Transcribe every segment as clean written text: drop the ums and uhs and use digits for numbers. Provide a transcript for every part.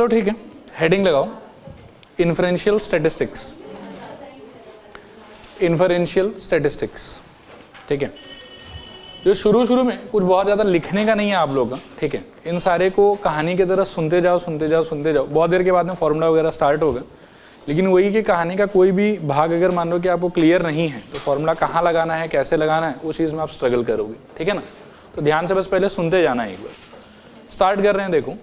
चलो ठीक है, हेडिंग लगाओ इन्फरेंशियल स्टैटिस्टिक्स। इन्फरेंशियल स्टैटिस्टिक्स, ठीक है। जो शुरू में कुछ बहुत ज़्यादा लिखने का नहीं है आप लोगों का, ठीक है। इन सारे को कहानी की तरह सुनते जाओ सुनते जाओ सुनते जाओ, बहुत देर के बाद में फॉर्मूला वगैरह स्टार्ट होगा। लेकिन वही कि कहानी का कोई भी भाग अगर मान लो कि आपको क्लियर नहीं है तो फॉर्मूला कहाँ लगाना है, कैसे लगाना है, उस चीज़ में आप स्ट्रगल करोगे, ठीक है ना। तो ध्यान से बस पहले सुनते जाना है। एक बार स्टार्ट कर रहे हैं, देखो।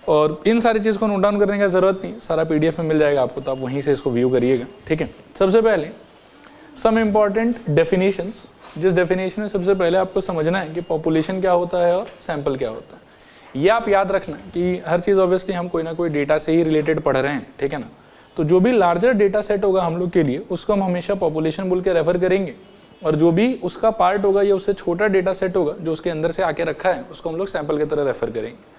और इन सारी चीज़ को नोट डाउन करने की ज़रूरत नहीं, सारा PDF में मिल जाएगा आपको, तो आप वहीं से इसको व्यू करिएगा, ठीक है। सबसे पहले सम इम्पॉर्टेंट डेफिनेशंस। जिस डेफिनेशन में सबसे पहले आपको समझना है कि पॉपुलेशन क्या होता है और सैंपल क्या होता है। ये आप याद रखना कि हर चीज़ ऑब्वियसली हम कोई ना कोई डेटा से ही रिलेटेड पढ़ रहे हैं, ठीक है ना। तो जो भी लार्जर डेटा सेट होगा हम लोग के लिए, उसको हम हमेशा पॉपुलेशन बोल के रेफर करेंगे। और जो भी उसका पार्ट होगा या उससे छोटा डेटा सेट होगा जो उसके अंदर से आके रखा है, उसको हम लोग सैंपल की तरह रेफर करेंगे।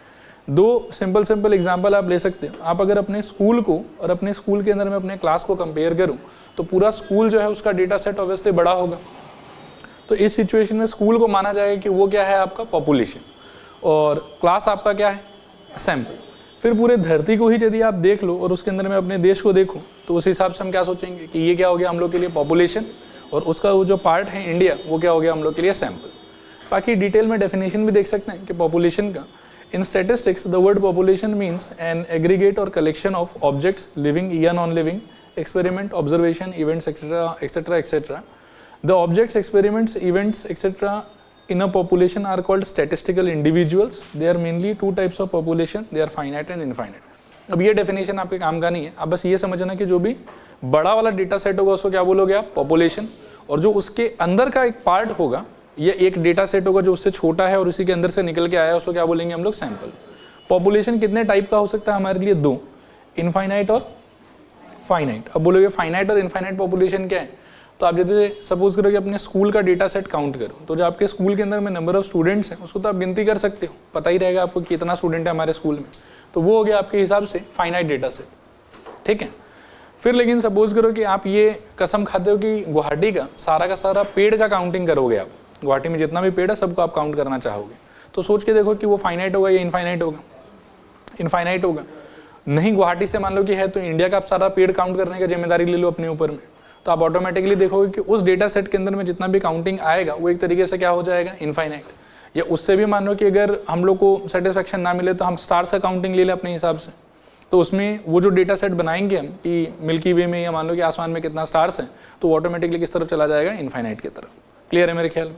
दो सिंपल एग्जाम्पल आप ले सकते हो। आप अगर अपने स्कूल को और अपने स्कूल के अंदर में अपने क्लास को कंपेयर करूँ तो पूरा स्कूल जो है उसका डेटा सेट ऑब्वियसली बड़ा होगा। तो इस सिचुएशन में स्कूल को माना जाएगा कि वो क्या है, आपका पॉपुलेशन, और क्लास आपका क्या है, सैंपल। फिर पूरे धरती को ही यदि आप देख लो और उसके अंदर में अपने देश को देखो तो उस हिसाब से हम क्या सोचेंगे कि ये क्या हो गया हम लोग के लिए पॉपुलेशन, और उसका वो जो पार्ट है इंडिया, वो क्या हो गया हम लोग के लिए सैंपल। बाकी डिटेल में डेफिनेशन भी देख सकते हैं कि पॉपुलेशन का, इन statistics the word population means an aggregate और कलेक्शन ऑफ ऑब्जेक्ट्स लिविंग या non living, experiment, observation, events etcetera etcetera etcetera. The objects, experiments, events, etc. in a population are called statistical individuals. They are mainly two types of population. They are finite and infinite. अब ये definition आपके काम का नहीं है, आप बस ये समझना कि जो भी बड़ा वाला डेटा सेट होगा उसको क्या बोलोगे आप, पॉपुलेशन। और जो उसके अंदर का एक पार्ट होगा या एक डेटा सेट होगा जो उससे छोटा है और उसी के अंदर से निकल के आया है, उसको क्या बोलेंगे हम लोग, सैंपल। पॉपुलेशन कितने टाइप का हो सकता है हमारे लिए, दो, इनफाइनाइट और फाइनाइट। अब बोलोगे फाइनाइट और इनफाइनाइट पॉपुलेशन क्या है, तो आप जैसे सपोज करो कि अपने स्कूल का डेटा सेट काउंट करो, तो जो आपके स्कूल के अंदर में नंबर ऑफ स्टूडेंट्स हैं उसको तो आप गिनती कर सकते हो, पता ही रहेगा आपको कितना स्टूडेंट है हमारे स्कूल में, तो वो हो गया आपके हिसाब से फाइनाइट डेटा सेट, ठीक है। फिर लेकिन सपोज करो कि आप ये कसम खाते हो कि गुवाहाटी का सारा पेड़ का काउंटिंग करोगे, आप गुवाहाटी में जितना भी पेड़ है सबको आप काउंट करना चाहोगे, तो सोच के देखो कि वो फाइनाइट होगा या इनफाइनाइट होगा, इनफाइनाइट होगा। नहीं, गुवाहाटी से मान लो कि है तो इंडिया का आप सारा पेड़ काउंट करने का जिम्मेदारी ले लो अपने ऊपर में, तो आप ऑटोमेटिकली देखोगे कि उस डेटा सेट के अंदर में जितना भी काउंटिंग आएगा वो एक तरीके से क्या हो जाएगा, इनफाइनाइट। या उससे भी मान लो कि अगर हम लोग को सेटिस्फेक्शन ना मिले तो हम स्टार्स का काउंटिंग ले लें अपने हिसाब से, तो उसमें वो जो डेटा सेट बनाएंगे हम कि मिल्की वे में या मान लो कि आसमान में कितना स्टार्स हैं, तो ऑटोमेटिकली किस तरफ चला जाएगा, इनफाइनाइट की तरफ। क्लियर है मेरे ख्याल में।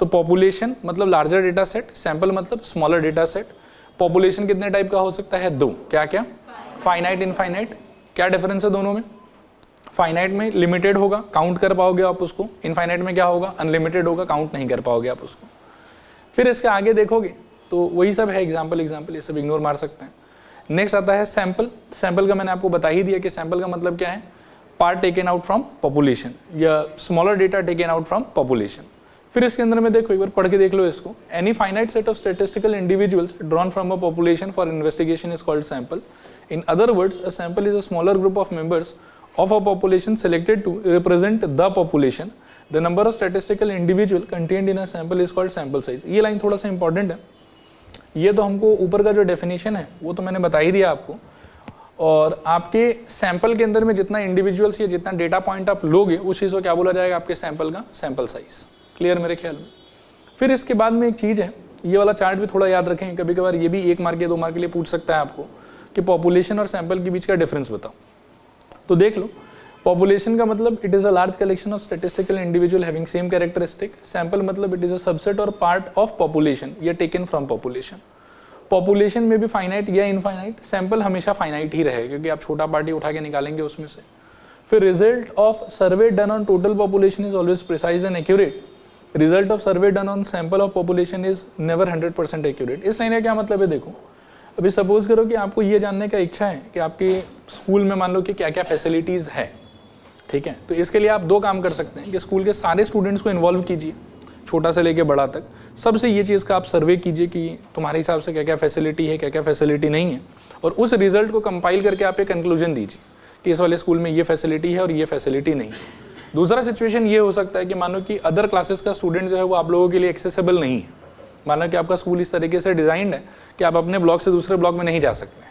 तो पॉपुलेशन मतलब लार्जर डेटा सेट, सैंपल मतलब स्मॉलर डेटा सेट। पॉपुलेशन कितने टाइप का हो सकता है, दो, क्या क्या, फाइनाइट, इनफाइनाइट। क्या डिफरेंस है दोनों में, फाइनाइट में लिमिटेड होगा, काउंट कर पाओगे आप उसको, इनफाइनाइट में क्या होगा, अनलिमिटेड होगा, काउंट नहीं कर पाओगे आप उसको। फिर इसके आगे देखोगे तो वही सब है, एग्जाम्पल ये सब इग्नोर मार सकते हैं। नेक्स्ट आता है सैंपल। सैंपल का मैंने आपको बता ही दिया कि सैंपल का मतलब क्या है, part taken out from population या smaller data taken out from population. फिर इसके अंदर में देखो, एक बार पढ़ के देख लो इसको। Any finite set of statistical individuals drawn from a population for investigation is called sample. In other words, a sample is a smaller group of members of a population selected to represent the population. The number of statistical individual contained in a sample is called sample size. ये line थोड़ा सा important है। ये तो हमको ऊपर का जो डेफिनेशन है वो तो मैंने बता ही दिया आपको, और आपके सैंपल के अंदर में जितना इंडिविजुअल्स या जितना डेटा पॉइंट आप लोगे उस चीज़ को क्या बोला जाएगा, आपके सैंपल का सैंपल साइज। क्लियर मेरे ख्याल में। फिर इसके बाद में एक चीज़ है, ये वाला चार्ट भी थोड़ा याद रखें, कभी कभार ये भी 1 मार्क या 2 मार्क के लिए पूछ सकता है आपको कि पॉपुलेशन और सैंपल के बीच का डिफरेंस बताओ। तो देख लो, पॉपुलेशन का मतलब it is a large collection of statistical individual having same characteristic. Sample मतलब इट इज अ सबसेट और पार्ट ऑफ पॉपुलेशन या टेकन फ्रॉम पॉपुलेशन। पॉपुलेशन में भी फाइनाइट या इनफाइनाइट, सैंपल हमेशा फाइनाइट ही रहेगा क्योंकि आप छोटा पार्टी उठा के निकालेंगे उसमें से। फिर result of survey done on total population is always precise and accurate. Result of survey done on sample of population is never 100% accurate. इस लाइन का क्या मतलब है, देखो अभी सपोज करो कि आपको ये जानने का इच्छा है कि आपके स्कूल में मान लो कि क्या क्या फैसिलिटीज़ है, ठीक है। तो इसके लिए आप 2 काम कर सकते हैं कि स्कूल के सारे स्टूडेंट्स को इन्वॉल्व कीजिए, छोटा से लेके बड़ा तक, सबसे ये चीज़ का आप सर्वे कीजिए कि तुम्हारे हिसाब से क्या क्या फैसिलिटी है, क्या क्या फैसिलिटी नहीं है, और उस रिजल्ट को कंपाइल करके आप एक कंक्लूजन दीजिए कि इस वाले स्कूल में ये फैसिलिटी है और ये फैसिलिटी नहीं है। दूसरा सिचुएशन ये हो सकता है कि मानो कि अदर क्लासेस का स्टूडेंट जो है वो आप लोगों के लिए एक्सेसिबल नहीं है। मानो कि आपका स्कूल इस तरीके से डिज़ाइंड है कि आप अपने ब्लॉक से दूसरे ब्लॉक में नहीं जा सकते,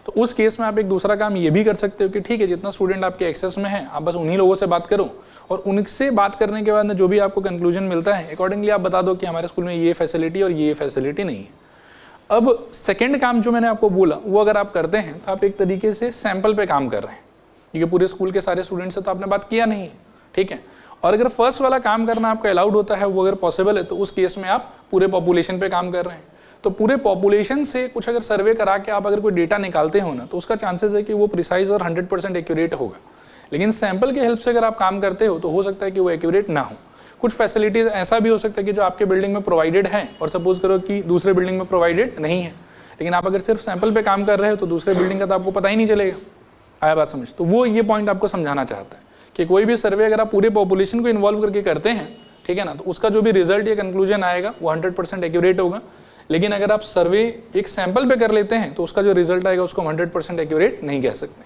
तो उस केस में आप एक दूसरा काम ये भी कर सकते हो कि ठीक है, जितना स्टूडेंट आपके एक्सेस में है आप बस उन्हीं लोगों से बात करो, और उनसे बात करने के बाद में जो भी आपको कंक्लूजन मिलता है अकॉर्डिंगली आप बता दो कि हमारे स्कूल में ये फैसिलिटी और ये फैसिलिटी नहीं है। अब सेकेंड काम जो मैंने आपको बोला वो अगर आप करते हैं तो आप एक तरीके से सैंपल पे काम कर रहे हैं, क्योंकि पूरे स्कूल के सारे स्टूडेंट से तो आपने बात किया नहीं है, ठीक है। और अगर फर्स्ट वाला काम करना आपका अलाउड होता है, वो अगर पॉसिबल है, तो उस केस में आप पूरे पॉपुलेशन पे काम कर रहे हैं। तो पूरे पॉपुलेशन से कुछ अगर सर्वे करा के आप अगर कोई डेटा निकालते हो ना, तो उसका चांसेस है कि वो प्रिसाइज और 100% एक्यूरेट होगा। लेकिन सैंपल के हेल्प से अगर आप काम करते हो तो हो सकता है कि वो एक्यूरेट ना हो। कुछ फैसिलिटीज ऐसा भी हो सकता है कि जो आपके बिल्डिंग में प्रोवाइडेड है और सपोज करो कि दूसरे बिल्डिंग में प्रोवाइडेड नहीं है, लेकिन आप अगर सिर्फ सैंपल पे काम कर रहे हो तो दूसरे बिल्डिंग का तो आपको पता ही नहीं चलेगा। आया बात समझ? तो वो ये पॉइंट आपको समझाना चाहता है कि कोई भी सर्वे अगर आप पूरे पॉपुलेशन को इन्वॉल्व करके करते हैं, ठीक है ना, तो उसका जो भी रिजल्ट या कंक्लूजन आएगा वो 100% एक्यूरेट होगा। लेकिन अगर आप सर्वे एक सैंपल पे कर लेते हैं तो उसका जो रिजल्ट आएगा उसको 100% एक्यूरेट नहीं कह सकते।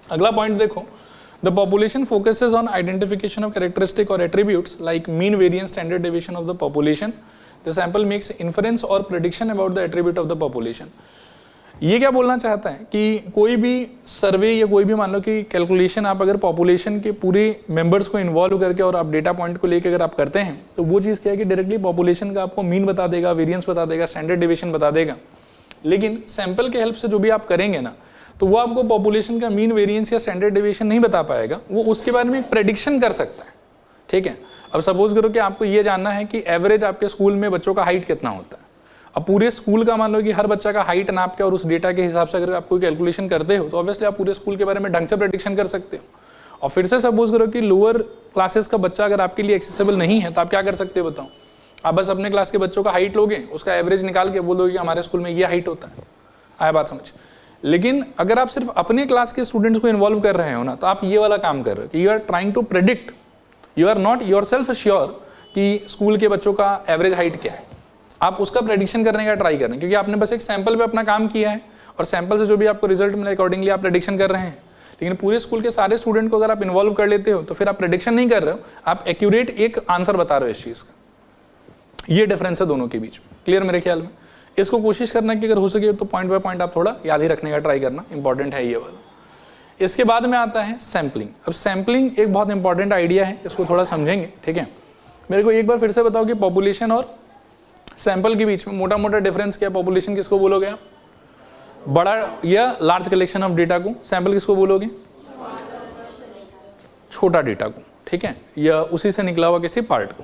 अगला पॉइंट देखो, the population focuses on identification of characteristic और attributes like mean, variance, standard deviation of the population. The sample makes inference और prediction about the attribute of the population. ये क्या बोलना चाहता है कि कोई भी सर्वे या कोई भी मान लो कि कैलकुलेशन आप अगर पॉपुलेशन के पूरे मेंबर्स को इन्वॉल्व करके और आप डेटा पॉइंट को लेकर अगर आप करते हैं तो वो चीज़ क्या है कि डायरेक्टली पॉपुलेशन का आपको मीन बता देगा, वेरिएंस बता देगा, स्टैंडर्ड डेविएशन बता देगा। लेकिन सैंपल के हेल्प से जो भी आप करेंगे ना, तो वो आपको पॉपुलेशन का मीन, वेरिएंस या स्टैंडर्ड डेविएशन नहीं बता पाएगा, वो उसके बारे में एक प्रेडिक्शन कर सकता है, ठीक है। अब सपोज करो कि आपको ये जानना है कि एवरेज आपके स्कूल में बच्चों का हाइट कितना होता है। अब पूरे स्कूल का मान लो कि हर बच्चा का हाइट नाप के और उस डेटा के हिसाब से अगर आप कोई कैलकुलेशन करते हो तो ऑब्वियसली आप पूरे स्कूल के बारे में ढंग से प्रेडिक्शन कर सकते हो। और फिर से सपोज करो कि लोअर क्लासेस का बच्चा अगर आपके लिए एक्सेसिबल नहीं है तो आप क्या कर सकते हो बताओ? आप बस अपने क्लास के बच्चों का हाइट लोगे, उसका एवरेज निकाल के बोलोगे कि हमारे स्कूल में ये हाइट होता है। आया बात समझ? लेकिन अगर आप सिर्फ अपने क्लास के स्टूडेंट्स को इन्वॉल्व कर रहे हो ना, तो आप ये वाला काम कर रहे हो कि you are trying to predict, you are not yourself sure कि स्कूल के बच्चों का एवरेज हाइट क्या है। आप उसका प्रेडिक्शन करने का ट्राई कर रहे हैं, क्योंकि आपने बस एक सैंपल पे अपना काम किया है और सैंपल से जो भी आपको रिजल्ट मिला अकॉर्डिंगली आप प्रेडिक्शन कर रहे हैं। लेकिन पूरे स्कूल के सारे स्टूडेंट को अगर आप इन्वॉल्व कर लेते हो तो फिर आप प्रेडिक्शन नहीं कर रहे हो, आप एक्यूरेट एक आंसर बता रहे हो इस चीज़ का। ये डिफरेंस है दोनों के बीच में। क्लियर मेरे ख्याल में? इसको कोशिश करना कि अगर हो सके तो पॉइंट बाय पॉइंट आप थोड़ा याद ही रखने का ट्राई करना, इंपॉर्टेंट है ये वाला। इसके बाद में आता है सैम्पलिंग। अब सैम्पलिंग एक बहुत इंपॉर्टेंट आइडिया है, इसको थोड़ा समझेंगे, ठीक है। मेरे को एक बार फिर से बताओ कि पॉपुलेशन और सैंपल के बीच में मोटा मोटा डिफरेंस क्या है? पॉपुलेशन किसको बोलोगे आप? बड़ा या लार्ज कलेक्शन ऑफ डेटा को। सैंपल किसको बोलोगे? छोटा डेटा को, ठीक है, या उसी से निकला हुआ किसी पार्ट को।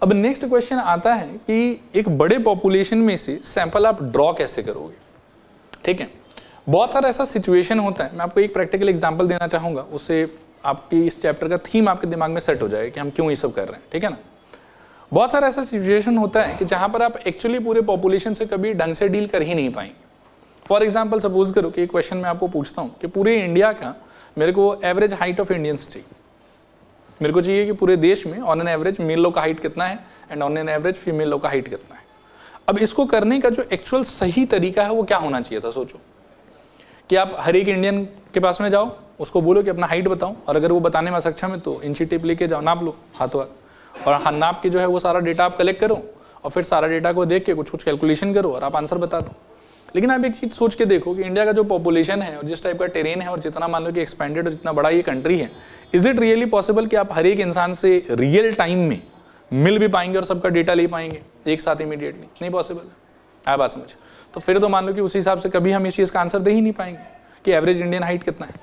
अब नेक्स्ट क्वेश्चन आता है कि एक बड़े पॉपुलेशन में से सैंपल आप ड्रॉ कैसे करोगे, ठीक है। बहुत सारा ऐसा सिचुएशन होता है, मैं आपको एक प्रैक्टिकल एग्जांपल देना चाहूंगा, उससे आपकी इस चैप्टर का थीम आपके दिमाग में सेट हो जाएगा कि हम क्यों ये सब कर रहे हैं, ठीक है ना। बहुत सारा ऐसा सिचुएशन होता है कि जहां पर आप एक्चुअली पूरे पॉपुलेशन से कभी ढंग से डील कर ही नहीं पाएंगे। फॉर एग्जाम्पल सपोज करो कि एक क्वेश्चन मैं आपको पूछता हूँ कि पूरे इंडिया का मेरे को एवरेज हाइट ऑफ इंडियंस चाहिए। मेरे को चाहिए कि पूरे देश में ऑन एन एवरेज मेल लोग का हाइट कितना है and on an average female लोग का हाइट कितना है। अब इसको करने का जो एक्चुअल सही तरीका है वो क्या होना चाहिए था? सोचो कि आप हर एक इंडियन के पास में जाओ, उसको बोलो कि अपना हाइट बताओ, और अगर वो बताने में सक्षम है तो इंची टेप लेके जाओ, नाप लो हाथों हाथ, और नाप के जो है वो सारा डेटा आप कलेक्ट करो और फिर सारा डेटा को देख के कुछ कुछ कैलकुलेशन करो और आप आंसर बता दो। लेकिन आप एक चीज़ सोच के देखो कि इंडिया का जो पॉपुलेशन है और जिस टाइप का टेरेन है और जितना मान लो कि एक्सपेंडेड और जितना बड़ा ये कंट्री है, इज इट रियली पॉसिबल कि आप हर एक इंसान से रियल टाइम में मिल भी पाएंगे और सबका डेटा ले पाएंगे एक साथ इमीडिएटली? नहीं पॉसिबल है। आप बात समझ? तो फिर तो मान लो कि उस हिसाब से कभी हम इस चीज़ का आंसर दे ही नहीं पाएंगे कि एवरेज इंडियन हाइट कितना है।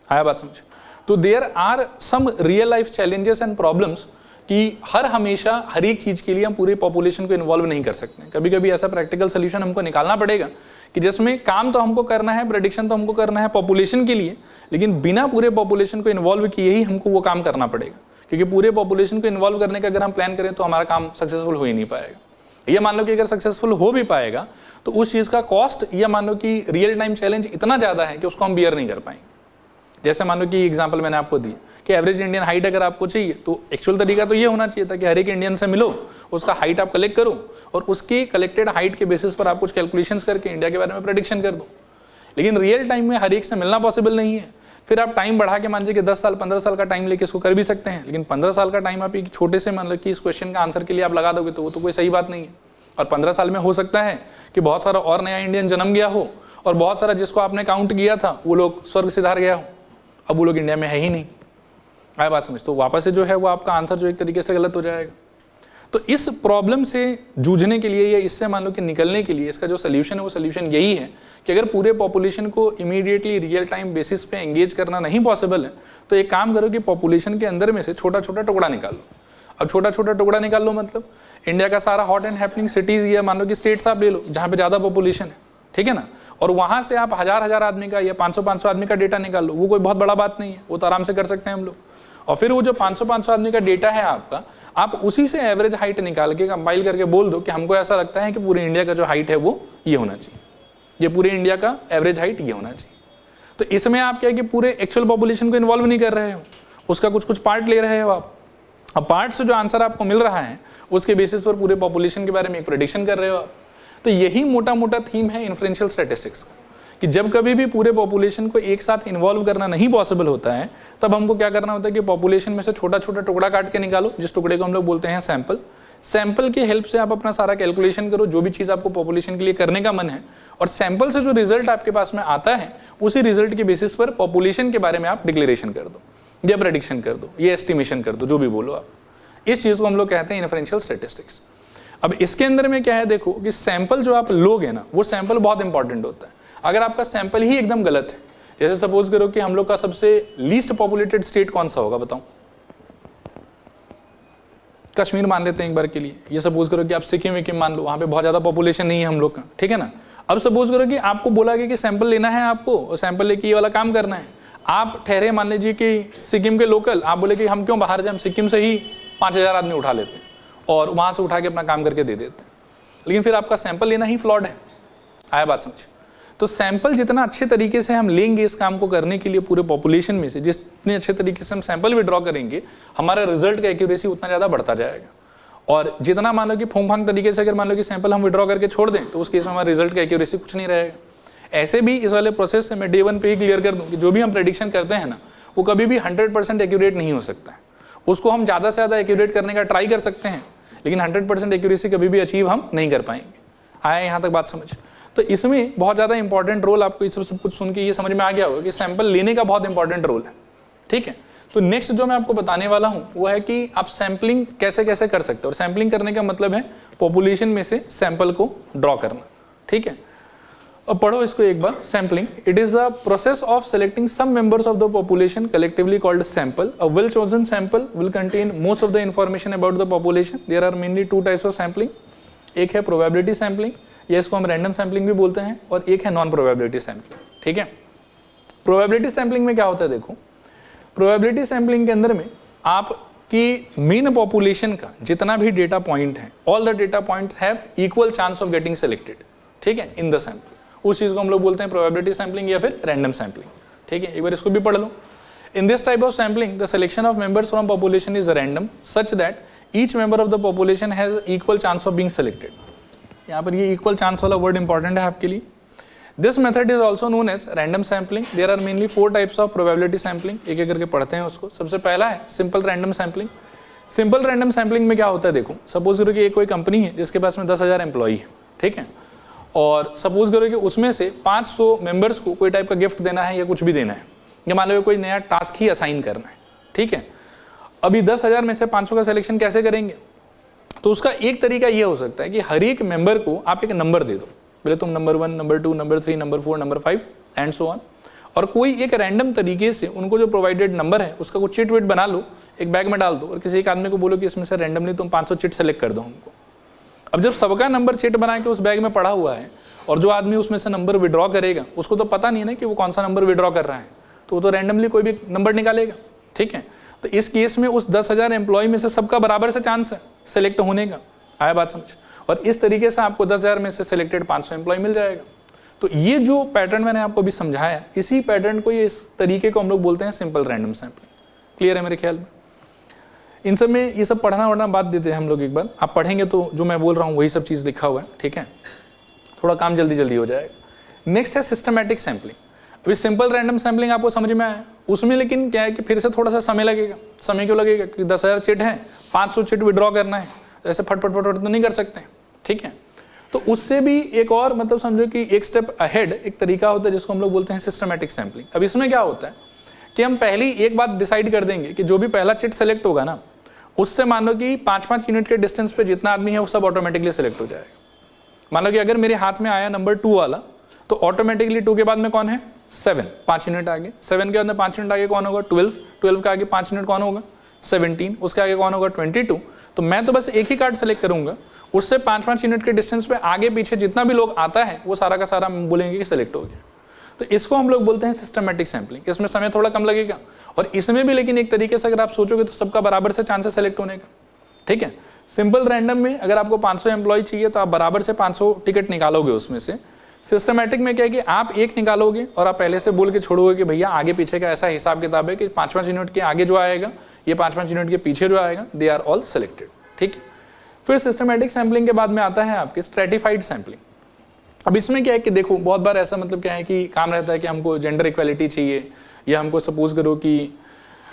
आया बात समझ? तो there are some real life challenges and problems कि हमेशा हर एक चीज़ के लिए हम पूरे पॉपुलेशन को इन्वॉल्व नहीं कर सकते। कभी कभी ऐसा प्रैक्टिकल सोल्यूशन हमको निकालना पड़ेगा कि जिसमें काम तो हमको करना है, प्रेडिक्शन तो हमको करना है पॉपुलेशन के लिए, लेकिन बिना पूरे पॉपुलेशन को इन्वॉल्व किए ही हमको वो काम करना पड़ेगा। क्योंकि पूरे पॉपुलेशन को इन्वॉल्व करने का अगर हम प्लान करें तो हमारा काम सक्सेसफुल हो ही नहीं पाएगा। ये मान लो कि अगर सक्सेसफुल हो भी पाएगा तो उस चीज़ का कॉस्ट या मान लो कि रियल टाइम चैलेंज इतना ज़्यादा है कि उसको हम बियर नहीं कर पाएंगे। जैसे मान लो कि एग्जांपल मैंने आपको दी कि एवरेज इंडियन हाइट अगर आपको चाहिए तो एक्चुअल तरीका तो ये होना चाहिए था कि हर एक इंडियन से मिलो, उसका हाइट आप कलेक्ट करो और उसकी कलेक्टेड हाइट के बेसिस पर आप कुछ कैलकुलेशंस करके इंडिया के बारे में प्रेडिक्शन कर दो। लेकिन रियल टाइम में हर एक से मिलना पॉसिबल नहीं है। फिर आप टाइम बढ़ा के मान लीजिए कि 10 साल 15 साल का टाइम लेके इसको कर भी सकते हैं, लेकिन 15 साल का टाइम आप एक छोटे से मान लो कि इस क्वेश्चन का आंसर के लिए आप लगा दोगे तो वो तो कोई सही बात नहीं है। और 15 साल में हो सकता है कि बहुत सारा और नया इंडियन जन्म गया हो और बहुत सारा जिसको आपने काउंट किया था वो लोग स्वर्ग सिधार गया हो, अब वो लोग इंडिया में है ही नहीं। आया बात समझ? तो वापस से जो है वो आपका आंसर जो एक तरीके से गलत हो जाएगा। तो इस प्रॉब्लम से जूझने के लिए या इससे मान लो कि निकलने के लिए इसका जो सोल्यूशन है वो सोल्यूशन यही है कि अगर पूरे पॉपुलेशन को इमीडिएटली रियल टाइम बेसिस पे एंगेज करना नहीं पॉसिबल है तो एक काम करो कि पॉपुलेशन के अंदर में से छोटा छोटा टुकड़ा निकाल लो। अब छोटा छोटा टुकड़ा निकाल लो मतलब इंडिया का सारा हॉट एंड हैपनिंग सिटीज या मान लो कि स्टेट्स आप ले लो जहाँ पे ज़्यादा पॉपुलेशन है, ठीक है ना, और वहाँ से आप हजार आदमी का या 500 आदमी का डेटा निकाल लो। वो कोई बहुत बड़ा बात नहीं है, वो तो आराम से कर सकते हैं हम लोग। और फिर वो जो 500 आदमी का डेटा है आपका, आप उसी से एवरेज हाइट निकाल के कंपाइल करके बोल दो कि हमको ऐसा लगता है कि पूरे इंडिया का जो हाइट है वो ये होना चाहिए, ये पूरे इंडिया का एवरेज हाइट ये होना चाहिए। तो इसमें आप क्या है कि पूरे एक्चुअल पॉपुलेशन को इन्वॉल्व नहीं कर रहे हो, उसका कुछ कुछ पार्ट ले रहे हो आप। अब पार्ट से जो आंसर आपको मिल रहा है उसके बेसिस पर पूरे पॉपुलेशन के बारे में एक प्रेडिक्शन कर रहे हो आप। तो यही मोटा मोटा थीम है इन्फ्रेंशियल स्टैटिस्टिक्स का, कि जब कभी भी पूरे पॉपुलेशन को एक साथ इन्वॉल्व करना नहीं पॉसिबल होता है तब हमको क्या करना होता है कि पॉपुलेशन में से छोटा छोटा टुकड़ा काट के निकालो, जिस टुकड़े को हम लोग बोलते हैं सैंपल। सैंपल की हेल्प से आप अपना सारा कैलकुलेशन करो, जो भी चीज़ आपको पॉपुलेशन के लिए करने का मन है, और सैंपल से जो रिजल्ट आपके पास में आता है उसी रिजल्ट के बेसिस पर पॉपुलेशन के बारे में आप डिक्लेरेशन कर दो, या प्रेडिक्शन कर दो, या एस्टिमेशन कर दो, जो भी बोलो आप। इस चीज़ को हम लोग कहते हैं इन्फ्रेंशियल स्टैटिस्टिक्स। अब इसके अंदर में क्या है, देखो कि सैंपल जो आप लोगे ना वो सैंपल बहुत इंपॉर्टेंट होता है। अगर आपका सैंपल ही एकदम गलत है, जैसे सपोज करो कि हम लोग का सबसे लीस्ट पॉपुलेटेड स्टेट कौन सा होगा बताओ? कश्मीर मान लेते हैं एक बार के लिए। ये सपोज करो कि आप सिक्किम विक्किम मान लो, वहाँ पे बहुत ज़्यादा पॉपुलेशन नहीं है हम लोग का, ठीक है ना। अब सपोज करो कि आपको बोला गया कि सैंपल लेना है आपको और सैंपल लेके ये वाला काम करना है। आप ठहरे मान लीजिए कि सिक्किम के लोकल, आप बोले कि हम क्यों बाहर जाए, हम सिक्किम से ही 5000 आदमी उठा लेते हैं और वहाँ से उठा के अपना काम करके दे देते हैं, लेकिन फिर आपका सैंपल लेना ही फ्लॉड है। आया बात समझ? तो सैंपल जितना अच्छे तरीके से हम लेंगे इस काम को करने के लिए पूरे पॉपुलेशन में से, जितने अच्छे तरीके से हम सैंपल विड्रॉ करेंगे, हमारा रिजल्ट का एक्यूरेसी उतना ज़्यादा बढ़ता जाएगा। और जितना मान लो कि फूंक फांक तरीके से अगर मान लो कि सैंपल हम विड्रॉ करके छोड़ दें तो उस केस में हमारा रिजल्ट का एक्यूरेसी कुछ नहीं रहेगा। ऐसे भी इस वाले प्रोसेस से मैं डे 1 पे ही क्लियर कर दूं कि जो भी हम प्रेडिक्शन करते हैं ना वो कभी भी 100% एक्यूरेट नहीं हो सकता है। उसको हम ज़्यादा से ज़्यादा एक्यूरेट करने का ट्राई कर सकते हैं, लेकिन 100% एक्यूरेसी कभी भी अचीव हम नहीं कर पाएंगे। आया यहाँ तक बात समझ? तो इसमें बहुत ज़्यादा इंपॉर्टेंट रोल आपको इस सब कुछ सुन के ये समझ में आ गया होगा कि सैंपल लेने का बहुत इंपॉर्टेंट रोल है, ठीक है। तो नेक्स्ट जो मैं आपको बताने वाला हूँ वो है कि आप सैम्पलिंग कैसे कैसे कर सकते हो। और सैम्पलिंग करने का मतलब है पॉपुलेशन में से सैंपल को ड्रॉ करना, ठीक है। अब पढ़ो इसको एक बार। Sampling, it is a process of selecting some members of the population collectively called sample. A well chosen sample will contain most of the information about the population. There are mainly 2 types of sampling. एक है probability sampling, या इसको हम random sampling भी बोलते हैं, और एक है नॉन प्रोबेबिलिटी सैम्पलिंग, ठीक है। प्रोबेबिलिटी सैम्पलिंग में क्या होता है, देखो प्रोबेबिलिटी सैम्पलिंग के अंदर में आपकी मेन पॉपुलेशन का जितना भी डेटा पॉइंट है, all the data points have equal chance of getting selected, ठीक है, इन द सैंपल। उस चीज को हम लोग बोलते हैं प्रोबेबिलिटी सैम्पलिंग या फिर रैंडम सैम्पलिंग, ठीक है। एक बार इसको भी पढ़ लो। In this type of sampling the selection of members from population is random such that each member of the population has equal chance of being selected. यहाँ पर ये इक्वल चांस वाला वर्ड इंपॉर्टेंट है आपके लिए। This method is also known as random sampling. There are mainly 4 types of probability sampling. एक एक करके पढ़ते हैं उसको। सबसे पहला है simple random sampling. Simple random sampling में क्या होता है, देखो सपोज करो कि एक कोई कंपनी है जिसके पास में 10,000 एम्प्लॉई है, ठीक है, और सपोज करो कि उसमें से 500 मेंबर्स को कोई टाइप का गिफ्ट देना है या कुछ भी देना है, या मान लो कोई नया टास्क ही असाइन करना है, ठीक है। अभी 10,000 में से 500 का सिलेक्शन कैसे करेंगे? तो उसका एक तरीका ये हो सकता है कि हर एक मेंबर को आप एक नंबर दे दो, बोले तुम number 1, number 2, number 3, number 4, number 5 and so on, और कोई एक रैंडम तरीके से उनको जो प्रोवाइडेड नंबर है उसका कुछ चिट विट बना लो, एक बैग में डाल दो, और किसी एक आदमी को बोलो कि इसमें से रैंडमली तुम 500 चिट सेलेक्ट कर दो हमको। अब जब सबका नंबर चिट बना के उस बैग में पड़ा हुआ है और जो आदमी उसमें से नंबर विड्रॉ करेगा उसको तो पता नहीं है ना कि वो कौन सा नंबर विड्रॉ कर रहा है, तो वो तो रैंडमली कोई भी नंबर निकालेगा, ठीक है। तो इस केस में उस 10,000 एम्प्लॉय में से सबका बराबर से चांस है सेलेक्ट होने का। आया बात समझ? और इस तरीके से आपको 10,000 में से सिलेक्टेड 500 एम्प्लॉय मिल जाएगा। तो ये जो पैटर्न मैंने आपको अभी समझाया, इसी पैटर्न को, ये इस तरीके को हम लोग बोलते हैं सिंपल रैंडम सैम्पलिंग। क्लियर है मेरे ख्याल में? इन सब में ये सब पढ़ना वढ़ना बात देते हैं हम लोग। एक बार आप पढ़ेंगे तो जो मैं बोल रहा हूँ वही सब चीज़ लिखा हुआ है, ठीक है, थोड़ा काम जल्दी जल्दी हो जाएगा। नेक्स्ट है सिस्टमैटिक सैम्पलिंग। अभी सिंपल रैंडम सैम्पलिंग आपको समझ में आया, उसमें लेकिन क्या है कि फिर से थोड़ा सा समय लगेगा। समय क्यों लगेगा? कि 10,000 चिट है, 500 चिट विड्रॉ करना है, ऐसे फट तो नहीं कर सकते, ठीक है। तो उससे भी एक और मतलब समझो कि एक स्टेप अहेड एक तरीका होता है जिसको हम लोग बोलते हैं सिस्टमैटिक सैम्पलिंग। अब इसमें क्या होता है कि हम पहली एक बात डिसाइड कर देंगे कि जो भी पहला चिट सेलेक्ट होगा ना, उससे मान लो कि 5-5 यूनिट के डिस्टेंस पे जितना आदमी है वो सब ऑटोमेटिकली सेलेक्ट हो जाएगा। मान लो कि अगर मेरे हाथ में आया नंबर 2 वाला, तो ऑटोमेटिकली 2 के बाद में कौन है 7, 5 यूनिट आगे, 7 के अंदर 5 यूनिट आगे कौन होगा 12, 12 के आगे 5 यूनिट कौन होगा 17, उसके आगे कौन होगा 22। तो मैं तो बस एक ही कार्ड सेलेक्ट करूंगा, उससे 5-5 यूनिट के डिस्टेंस पे आगे पीछे जितना भी लोग आता है वो सारा का सारा बोलेंगे कि सेलेक्ट हो गया। तो इसको हम लोग बोलते हैं सिस्टमैटिक सैम्पलिंग। इसमें समय थोड़ा कम लगेगा और इसमें भी लेकिन एक तरीके से अगर आप सोचोगे तो सबका बराबर से चांसेस सेलेक्ट होने का, ठीक है। सिंपल रैंडम में अगर आपको 500 एम्प्लॉय चाहिए तो आप बराबर से 500 टिकट निकालोगे उसमें से। सिस्टमैटिक में क्या है कि आप एक निकालोगे और आप पहले से बोल के छोड़ोगे कि भैया आगे पीछे का ऐसा हिसाब किताब है कि 5-5 यूनिट के आगे जो आएगा, ये 5-5 यूनिट के पीछे जो आएगा, दे आर ऑल सिलेक्टेड, ठीक है। फिर सिस्टमैटिक सैम्पलिंग के बाद में आता है आपके स्ट्रेटिफाइड सैम्पलिंग। अब इसमें क्या है कि देखो बहुत बार ऐसा मतलब क्या है कि काम रहता है कि हमको जेंडर इक्वालिटी चाहिए, या हमको सपोज करो कि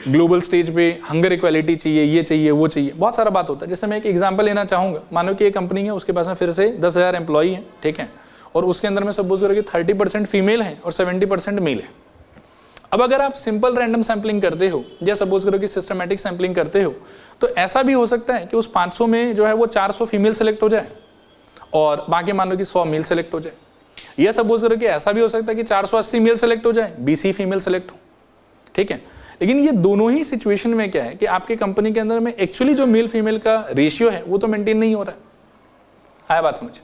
ग्लोबल स्टेज पे हंगर इक्वालिटी चाहिए, ये चाहिए वो चाहिए, बहुत सारा बात होता है। जैसे मैं एक एग्जांपल लेना चाहूँगा, मानो कि एक कंपनी है, उसके पास में फिर से 10,000 एम्प्लॉई है, ठीक है, और उसके अंदर में सपोज करो कि 30% फीमेल है और 70% मेल है। अब अगर आप सिंपल रैंडम सैम्पलिंग करते हो या सपोज करो कि सिस्टमैटिक सैम्पलिंग करते हो, तो ऐसा भी हो सकता है कि उस 500 में जो है वो 400 फीमेल सेलेक्ट हो जाए और बाकी मान लो कि 100 मेल सेलेक्ट हो जाए। या सपोज करो कि ऐसा भी हो सकता है कि 480 मेल सेलेक्ट हो जाए, 20 ही फीमेल सेलेक्ट हो, ठीक है। लेकिन ये दोनों ही सिचुएशन में क्या है कि आपकी कंपनी के अंदर में एक्चुअली जो मेल फीमेल का रेशियो है वो तो मेंटेन नहीं हो रहा है, आया बात समझ।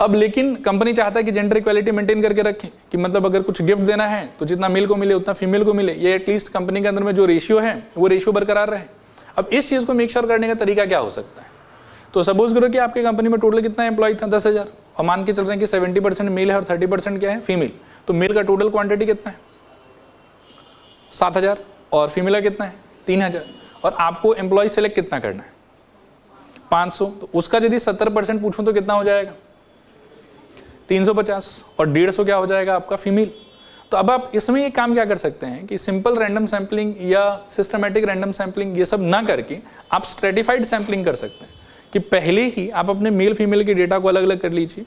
अब लेकिन कंपनी चाहता है कि जेंडर इक्वालिटी मेंटेन करके रखें, कि मतलब अगर कुछ गिफ्ट देना है तो जितना मेल को मिले उतना फीमेल को मिले, ये एटलीस्ट कंपनी के अंदर में जो रेशियो है वो रेशियो बरकरार रहे। अब इस चीज़ को मेक श्योर करने का तरीका क्या हो सकता है? तो सपोज करो कि आपकी कंपनी में टोटल कितना एम्प्लॉय था 10,000, और मान के चल रहे हैं कि 70% मेल है और 30% क्या है फीमेल। तो मेल का टोटल क्वांटिटी कितना है 7,000 और फीमेल का कितना है 3,000, और आपको एम्प्लॉय सेलेक्ट कितना करना है 500। तो उसका यदि 70% पूछूं तो कितना हो जाएगा 350, और 150 क्या हो जाएगा आपका फीमेल। तो अब आप इसमें ये काम क्या कर सकते हैं कि सिंपल रैंडम सैम्पलिंग या सिस्टमैटिक रैंडम सैम्पलिंग ये सब ना करके आप स्ट्रेटिफाइड सैम्पलिंग कर सकते हैं, कि पहले ही आप अपने मेल फीमेल के डेटा को अलग अलग कर लीजिए।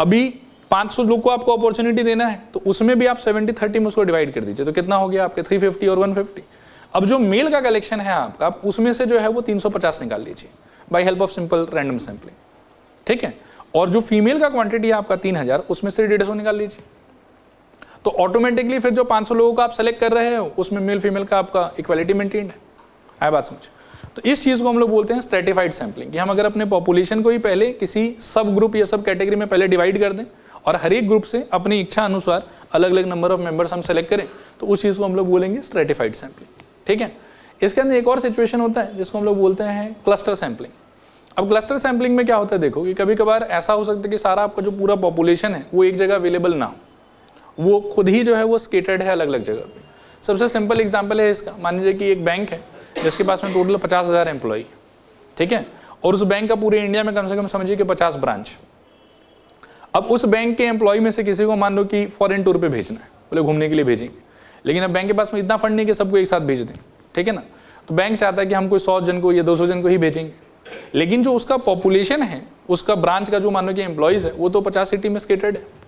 अभी 500 लोग को आपको अपॉर्चुनिटी देना है तो उसमें भी आप 70-30 में उसको डिवाइड कर दीजिए, तो कितना हो गया आपके 350 और 150। अब जो मेल का कलेक्शन है आपका, आप उसमें से जो है वो 350 निकाल लीजिए by help of simple random sampling, ठीक है। और जो फीमेल का क्वांटिटी है आपका 3,000, उसमें से 150 निकाल लीजिए। तो ऑटोमेटिकली फिर जो 500 लोगों को आप सेलेक्ट कर रहे हो उसमें मेल फीमेल का आपका इक्वालिटी मेंटेन्ड है, आया बात समझ। तो इस चीज़ को हम लोग बोलते हैं स्ट्रेटिफाइड सैम्पलिंग, कि हम अगर अपने पॉपुलेशन को ही पहले किसी सब ग्रुप या सब कैटेगरी में पहले डिवाइड कर दें और हर एक ग्रुप से अपनी इच्छा अनुसार अलग अलग नंबर ऑफ मेंबर्स हम सेलेक्ट करें, तो उस चीज़ को हम लोग बोलेंगे स्ट्रेटिफाइड सैम्पलिंग, ठीक है। इसके अंदर एक और सिचुएशन होता है जिसको हम लोग बोलते हैं क्लस्टर सैम्पलिंग। अब क्लस्टर सैम्पलिंग में क्या होता है, देखो कि कभी कभार ऐसा हो सकता है कि सारा आपका जो पूरा पॉपुलेशन है वो एक जगह अवेलेबल ना हो, वो खुद ही जो है वो स्केटर्ड है अलग अलग जगह पे। सबसे सिंपल एग्जांपल है इसका, मान लीजिए कि एक बैंक है जिसके पास में टोटल 50,000 एम्प्लॉई, ठीक है, और उस बैंक का पूरे इंडिया में कम से कम समझिए कि 50 ब्रांच। अब उस बैंक के एम्प्लॉय में से किसी को मान लो कि फॉरेन टूर पे भेजना है, बोले घूमने के लिए भेजेंगे, लेकिन अब बैंक के पास में इतना फंड नहीं कि सबको एक साथ भेज दें, ठीक है ना। तो बैंक चाहता है कि हम कोई 100 जन को या 200 जन को ही भेजेंगे, लेकिन जो उसका पॉपुलेशन है, उसका ब्रांच का जो मान लो कि एम्प्लॉयज़ है वो तो 50 सिटी में स्केटर्ड है।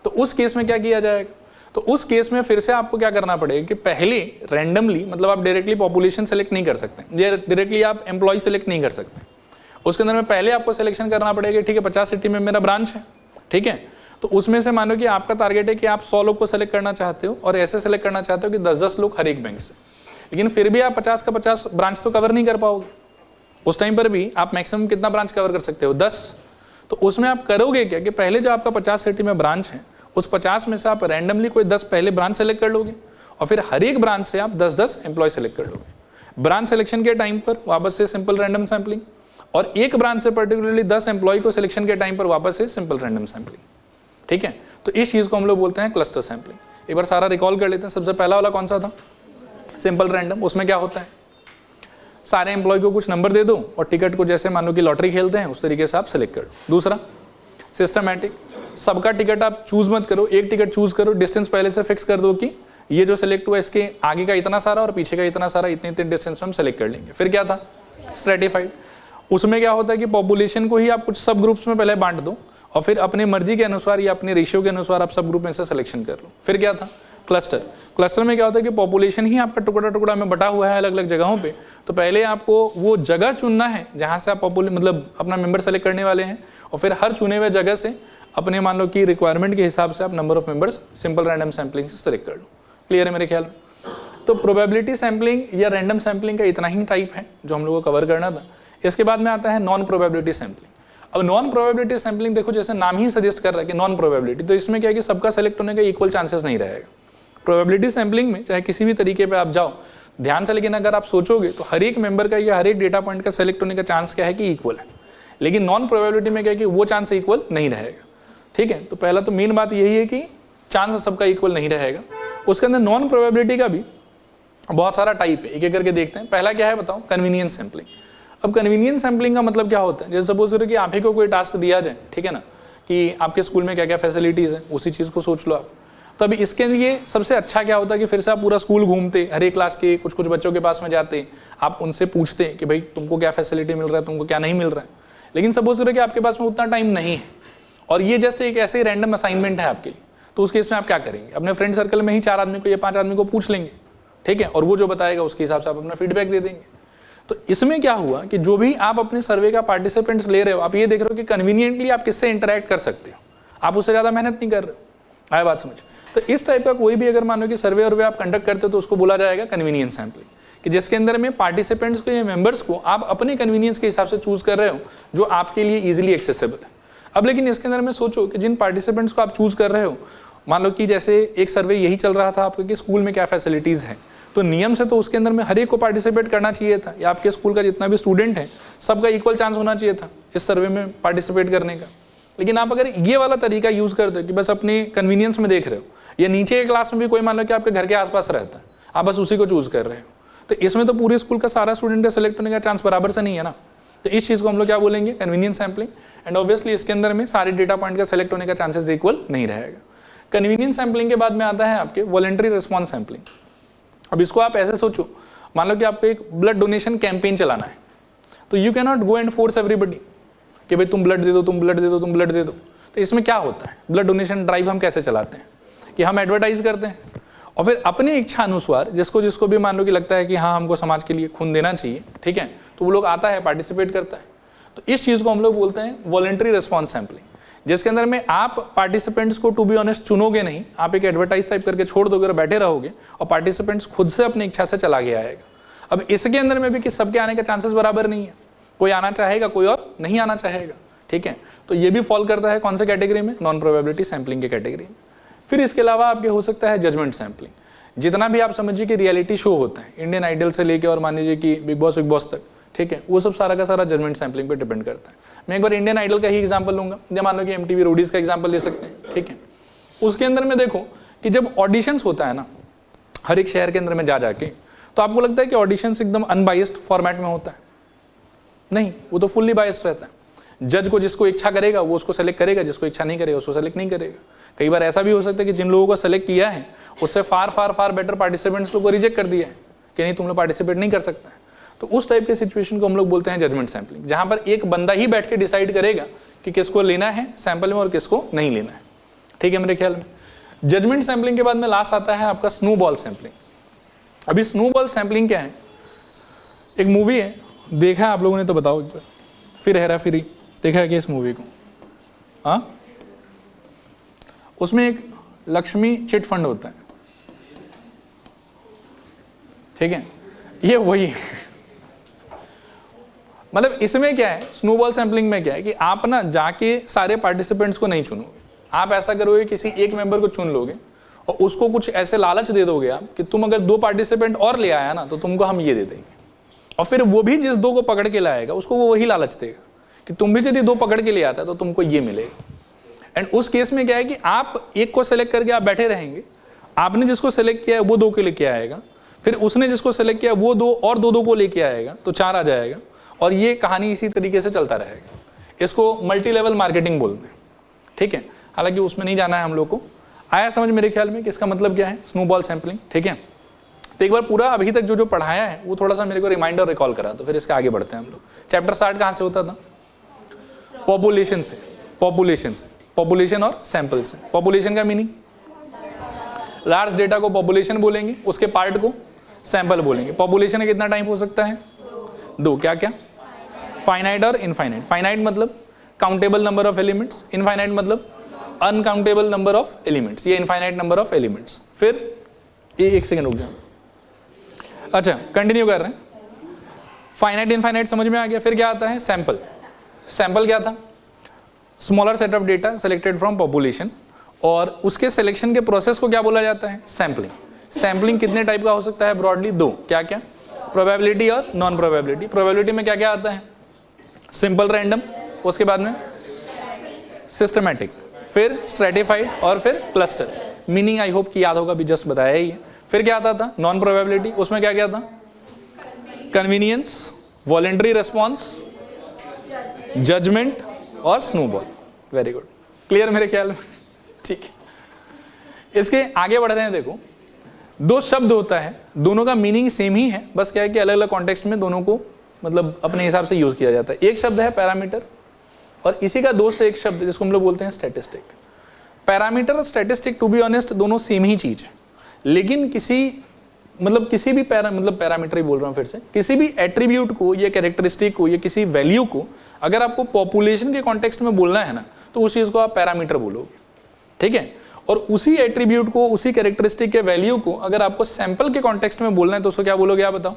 तो उस केस में क्या किया जाएगा, तो उस केस में फिर से आपको क्या करना पड़ेगा कि पहले रैंडमली, मतलब आप डायरेक्टली पॉपुलेशन सेलेक्ट नहीं कर सकते, डायरेक्टली आप एम्प्लॉय सेलेक्ट नहीं कर सकते, उसके अंदर में पहले आपको सिलेक्शन करना पड़ेगा, ठीक है 50 सिटी में मेरा ब्रांच है, ठीक है। तो उसमें से मानो कि आपका टारगेट है कि आप 100 लोग को सेलेक्ट करना चाहते हो और ऐसे सेलेक्ट करना चाहते हो कि 10-10 लोग हर एक बैंक से, लेकिन फिर भी आप 50 का 50 ब्रांच तो कवर नहीं कर पाओगे। उस टाइम पर भी आप मैक्सिमम कितना ब्रांच कवर कर सकते हो 10। तो उसमें आप करोगे क्या कि पहले जो आपका 50 सिटी में ब्रांच है उस 50 में से आप रैंडमली कोई 10 पहले ब्रांच सेलेक्ट कर लोगे और फिर हर एक ब्रांच से आप 10-10 एम्प्लॉय सेलेक्ट कर लोगे। ब्रांच सिलेक्शन के टाइम पर वापस से सिंपल रैंडम सैम्पलिंग, और एक ब्रांच से पर्टिकुलरली 10 एम्प्लॉय को सिलेक्शन के टाइम पर वापस से सिंपल रैंडम सैम्पलिंग, ठीक है। तो इस चीज़ को हम लोग बोलते हैं क्लस्टर सैम्पलिंग। एक बार सारा रिकॉल कर लेते हैं। सबसे पहला वाला कौन सा था, सिंपल रैंडम। उसमें क्या होता है, सारे एम्प्लॉय को कुछ नंबर दे दो और टिकट को जैसे मान लो कि लॉटरी खेलते हैं उस तरीके से आप सेलेक्ट कर दो। दूसरा सिस्टमैटिक, सबका टिकट आप चूज मत करो, एक टिकट चूज करो, डिस्टेंस पहले से फिक्स कर दो कि ये जो सेलेक्ट हुआ इसके आगे का इतना सारा और पीछे का इतना सारा, इतने इतने डिस्टेंस में हम सेलेक्ट कर लेंगे। फिर क्या था स्ट्रेटिफाइड, उसमें क्या होता है कि पॉपुलेशन को ही आप कुछ सब ग्रुप्स में पहले बांट दो और फिर अपनी मर्जी के अनुसार या अपने रेशियो के अनुसार आप सब ग्रुप में से सिलेक्शन कर लो। फिर क्या था, क्लस्टर। क्लस्टर में क्या होता है कि पॉपुलेशन ही आपका टुकड़ा टुकड़ा में बटा हुआ है अलग अलग जगहों पे, तो पहले आपको वो जगह चुनना है जहाँ से आप मतलब अपना मेंबर सेलेक्ट करने वाले हैं, और फिर हर चुने हुए जगह से अपने मान लो कि रिक्वायरमेंट के हिसाब से आप number of members simple random sampling से सेलेक्ट कर लो। क्लियर है मेरे ख्याल में? तो प्रोबेबिलिटी सैम्पलिंग या रैंडम सैम्पलिंग का इतना ही टाइप है जो हम लोगों को कवर करना था। इसके बाद में आता है नॉन प्रोबेबिलिटी सैम्पलिंग। अब नॉन प्रोबेबिलिटी सैम्पलिंग देखो, जैसे नाम ही सजेस्ट कर रहा है कि नॉन प्रोबेबिलिटी, तो इसमें क्या है कि सबका सेलेक्ट होने का इक्वल चांसेस नहीं रहेगा। प्रोबेबिलिटी सैम्पलिंग में चाहे किसी भी तरीके पे आप जाओ ध्यान से, लेकिन अगर आप सोचोगे तो हर एक मेंबर का या हर एक डेटा पॉइंट का सेलेक्ट होने का चांस क्या है कि इक्वल है। लेकिन नॉन प्रोबेबिलिटी में क्या है कि वो चांस इक्वल नहीं रहेगा। ठीक है, तो पहला तो मेन बात यही है कि चांस सबका इक्वल नहीं रहेगा। उसके अंदर नॉन प्रोबेबिलिटी का भी बहुत सारा टाइप है, एक एक करके देखते हैं। पहला क्या है बताओ, कन्वीनियंस सैम्पलिंग। अब कन्वीनियंस सैम्पलिंग का मतलब क्या होता है, जैसे सपोज करो कि आप ही को कोई टास्क दिया जाए, ठीक है ना, कि आपके स्कूल में क्या क्या फैसिलिटीज़ हैं, उसी चीज़ को सोच लो आप। तो अभी इसके लिए सबसे अच्छा क्या होता है कि फिर से आप पूरा स्कूल घूमते, हर एक क्लास के कुछ कुछ बच्चों के पास में जाते, आप उनसे पूछते कि भाई तुमको क्या फैसिलिटी मिल रहा है, तुमको क्या नहीं मिल रहा है। लेकिन सपोज करो कि आपके पास में उतना टाइम नहीं है और ये जस्ट एक ऐसे ही रैंडम असाइनमेंट है आपके लिए, तो उस केस में आप क्या करेंगे, अपने फ्रेंड सर्कल में ही 4 आदमी को या 5 आदमी को पूछ लेंगे, ठीक है, और वो जो बताएगा उसके हिसाब से आप अपना फीडबैक दे देंगे। तो इसमें क्या हुआ कि जो भी आप अपने सर्वे का पार्टिसिपेंट्स ले रहे हो, आप ये देख रहे हो कि कन्वीनियंटली आप किससे इंटरेक्ट कर सकते हो, आप उससे ज़्यादा मेहनत नहीं कर रहे हो। आया बात समझ? तो इस टाइप का कोई भी अगर मान लो कि सर्वे और आप कंडक्ट करते हो तो उसको बोला जाएगा कन्वीनियंस सैम्पलिंग, कि जिसके अंदर में पार्टिसिपेंट्स को या मेंबर्स को आप अपने कन्वीनियंस के हिसाब से चूज कर रहे हो जो आपके लिए ईजिली एक्सेसिबल है। अब लेकिन इसके अंदर में सोचो कि जिन पार्टिसिपेंट्स को आप चूज कर रहे हो, मान लो कि जैसे एक सर्वे यही चल रहा था आपके कि स्कूल में क्या फैसिलिटीज़ है, तो नियम से तो उसके अंदर में हर एक को पार्टिसिपेट करना चाहिए था, या आपके स्कूल का जितना भी स्टूडेंट है सबका इक्वल चांस होना चाहिए था इस सर्वे में पार्टिसिपेट करने का। लेकिन आप अगर ये वाला तरीका यूज़ करते हो कि बस अपने कन्वीनियंस में देख रहे हो, या नीचे के क्लास में भी कोई मान लो कि आपके घर के आसपास रहता है, आप बस उसी को चूज कर रहे हो, तो इसमें तो पूरे स्कूल का सारा स्टूडेंट का सेलेक्ट होने का चांस बराबर से नहीं है ना। तो इस चीज़ को हम लोग क्या बोलेंगे, कन्वीनियंस सैम्पलिंग। एंड ऑब्वियसली इसके अंदर में सारे डेटा पॉइंट का सेलेक्ट होने का चांसेस इक्वल नहीं रहेगा। कन्वीनियंस सैम्पलिंग के बाद में आता है आपके वॉलंटरी रिस्पॉन्स सैम्पलिंग। अब इसको आप ऐसे सोचो, मान लो कि आपको एक ब्लड डोनेशन कैंपेन चलाना है, तो you can not go and force everybody कि भाई तुम ब्लड दे दो, तुम ब्लड दे दो, तुम ब्लड दे दो। तो इसमें क्या होता है, ब्लड डोनेशन ड्राइव हम कैसे चलाते हैं कि हम एडवर्टाइज करते हैं और फिर अपनी इच्छा अनुसार जिसको जिसको भी मान लो कि लगता है कि हाँ हमको समाज के लिए खून देना चाहिए, ठीक है, तो वो लोग आता है, पार्टिसिपेट करता है। तो इस चीज़ को हम लोग बोलते हैं वॉलंटरी रिस्पॉन्स सैम्पलिंग, जिसके अंदर में आप पार्टिसिपेंट्स को टू बी ऑनेस्ट चुनोगे नहीं, आप एक एडवर्टाइज टाइप करके छोड़ दोगे और बैठे रहोगे और पार्टिसिपेंट्स खुद से अपनी इच्छा से चला के आएगा। अब इसके अंदर में भी कि सबके आने का चांसेस बराबर नहीं है, कोई आना चाहेगा, कोई और नहीं आना चाहेगा, ठीक है। तो ये भी फॉल करता है कौन से कैटेगरी में, नॉन प्रोबेबिलिटी सैम्पलिंग के कैटेगरी में। फिर इसके अलावा आपके हो सकता है जजमेंट सैम्पलिंग। जितना भी आप समझिए कि रियलिटी शो होता है, इंडियन आइडल से लेके और मान लीजिए कि बिग बॉस तक, ठीक है, वो सब सारा का सारा जजमेंट सैम्पलिंग पे डिपेंड करता है। मैं एक बार इंडियन आइडल का ही एग्जांपल लूंगा, या मान लो कि MTV रोडीज का एग्जांपल ले सकते हैं, ठीक है। उसके अंदर में देखो कि जब ऑडिशंस होता है ना हर एक शहर के अंदर में जा जाके, तो आपको लगता है कि ऑडिशंस एकदम अनबाइस्ड फॉर्मेट में होता है? नहीं, वो तो फुल्ली बाइस्ड रहता है। जज को जिसको इच्छा करेगा वो उसको सेलेक्ट करेगा, जिसको इच्छा नहीं करेगा उसको सेलेक्ट नहीं करेगा। कई बार ऐसा भी हो सकता है कि जिन लोगों को सेलेक्ट किया है उससे फार बेटर पार्टिसिपेंट्स को रिजेक्ट कर दिया है कि नहीं तुम लोग पार्टिसिपेट नहीं कर सकता है। तो उस टाइप के सिचुएशन को हम लोग बोलते हैं जजमेंट सैम्पलिंग, जहां पर एक बंदा ही बैठ के डिसाइड करेगा कि किसको लेना है सैंपल में और किसको नहीं लेना है, ठीक है मेरे ख्याल में। जजमेंट सैम्पलिंग के बाद में लास्ट आता है आपका स्नोबॉल सैम्पलिंग। अभी स्नोबॉल सैम्पलिंग क्या है, एक मूवी है, देखा है आप लोगों ने तो बताओ एक बार, फिर हेरा फेरी देखा है कि इस मूवी को? हाँ, उसमें एक लक्ष्मी चिट फंड होता है, ठीक है, ये वही मतलब इसमें क्या है, स्नोबॉल सैम्पलिंग में क्या है कि आप ना जाके सारे पार्टिसिपेंट्स को नहीं चुनोगे, आप ऐसा करोगे किसी एक मेंबर को चुन लोगे और उसको कुछ ऐसे लालच दे दोगे आप कि तुम अगर 2 पार्टिसिपेंट और ले आया ना तो तुमको हम ये दे देंगे, और फिर वो भी जिस 2 को पकड़ के लाएगा उसको वो वही लालच देगा कि तुम भी यदि 2 पकड़ के ले आता है तो तुमको ये मिलेगा। एंड उस केस में क्या है कि आप एक को सेलेक्ट करके आप बैठे रहेंगे, आपने जिसको सेलेक्ट किया है वो 2 के लेके आएगा, फिर उसने जिसको सेलेक्ट किया वो 2 और 2 को लेके आएगा, तो 4 आ जाएगा, और ये कहानी इसी तरीके से चलता रहेगा। इसको मल्टी लेवल मार्केटिंग बोलते हैं, ठीक है, हालांकि उसमें नहीं जाना है हम लोग को। आया समझ मेरे ख्याल में कि इसका मतलब क्या है, स्नोबॉल सैम्पलिंग, ठीक है। तो एक बार पूरा अभी तक जो पढ़ाया है वो थोड़ा सा मेरे को रिमाइंडर रिकॉल करा, तो फिर इसके आगे बढ़ते हैं हम लोग। चैप्टर 60 कहाँ से होता था, पॉपुलेशन से, पॉपुलेशन से, पॉपुलेशन और सैंपल से। पॉपुलेशन का मीनिंग लार्ज डेटा को पॉपुलेशन बोलेंगे, उसके पार्ट को सैंपल बोलेंगे। पॉपुलेशन का कितना टाइप हो सकता है? दो। क्या क्या? फाइनाइट और इनफाइनाइट। फाइनाइट मतलब countable number of elements, infinite मतलब अनकाउंटेबल नंबर ऑफ एलिमेंट्स, ये इनफाइनाइट नंबर ऑफ एलिमेंट्स। फिर ये एक सेकंड रुक जाओ, अच्छा कंटिन्यू कर रहे हैं। फाइनाइट इनफाइनाइट समझ में आ गया। फिर क्या आता है? सैंपल। सैंपल क्या था? Smaller set of data selected from population, और उसके सिलेक्शन के प्रोसेस को क्या बोला जाता है? सैम्पलिंग। सैम्पलिंग कितने टाइप का हो सकता है? ब्रॉडली दो। क्या क्या? प्रोबेबिलिटी और नॉन प्रोबेबिलिटी। प्रोबेबिलिटी में क्या क्या आता है? सिंपल रैंडम, उसके बाद में सिस्टमैटिक, फिर स्ट्रेटिफाइड और फिर क्लस्टर। मीनिंग आई होप कि याद होगा, भी जस्ट बताया ही है। फिर क्या आता था? नॉन प्रोबेबिलिटी, उसमें क्या क्या था? कन्वीनियंस, वॉलेंटरी रेस्पॉन्स, जजमेंट और स्नोबॉल। वेरी गुड, क्लियर मेरे ख्याल में, ठीक है। इसके आगे बढ़ रहे हैं। देखो, दो शब्द होता है, दोनों का मीनिंग सेम ही है, बस क्या है कि अलग अलग कॉन्टेक्स्ट में दोनों को मतलब अपने हिसाब से यूज किया जाता है। एक शब्द है पैरामीटर, और इसी का दोस्त एक शब्द जिसको हम लोग बोलते हैं स्टैटिस्टिक। पैरामीटर और स्टैटिस्टिक टू बी ऑनेस्ट दोनों सेम ही चीज है, लेकिन किसी भी पैरामीटर ही बोल रहा हूँ फिर से, किसी भी एट्रीब्यूट को या कैरेक्टरिस्टिक को या किसी वैल्यू को अगर आपको पॉपुलेशन के कॉन्टेक्स्ट में बोलना है ना, तो उस चीज को आप पैरामीटर बोलोगे, ठीक है। और उसी एट्रीब्यूट को, उसी कैरेक्टरिस्टिक के वैल्यू को अगर आपको सैंपल के कॉन्टेक्स्ट में बोलना है तो उसको क्या बोलोगे आप बताओ?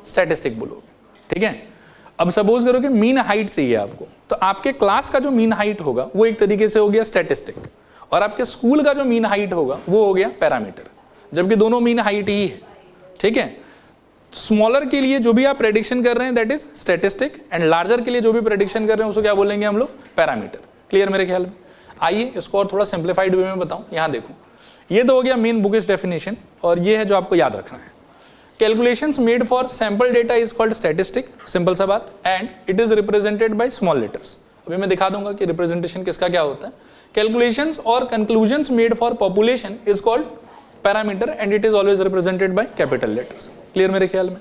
स्टैटिस्टिक बोलोगे, ठीक है। अब सपोज करो कि मीन हाइट चाहिए आपको, तो आपके क्लास का जो मीन हाइट होगा वो एक तरीके से हो गया स्टैटिस्टिक, और आपके स्कूल का जो मीन हाइट होगा वो हो गया पैरामीटर, जबकि दोनों मीन हाइट ही है, ठीक है। स्मॉलर के लिए जो भी आप प्रेडिक्शन कर रहे हैं that is statistic, and larger के लिए जो भी प्रेडिक्शन कर रहे हैं उसको क्या बोलेंगे हम लोग? पैरामीटर। क्लियर मेरे ख्याल में? आइए इसको और थोड़ा सिंप्लीफाइड वे में बताऊं। यहां देखो, ये तो हो गया मेन बुकिश डेफिनेशन, और ये है जो आपको याद रखना है। Calculations made for sample data is called statistic, simple सा बात, and it is represented by small letters. अभी मैं दिखा दूंगा कि रिप्रेजेंटेशन किसका क्या होता है। कैलकुलेशंस और conclusions made for population is called parameter, and it is always represented by capital letters. Clear मेरे ख्याल में?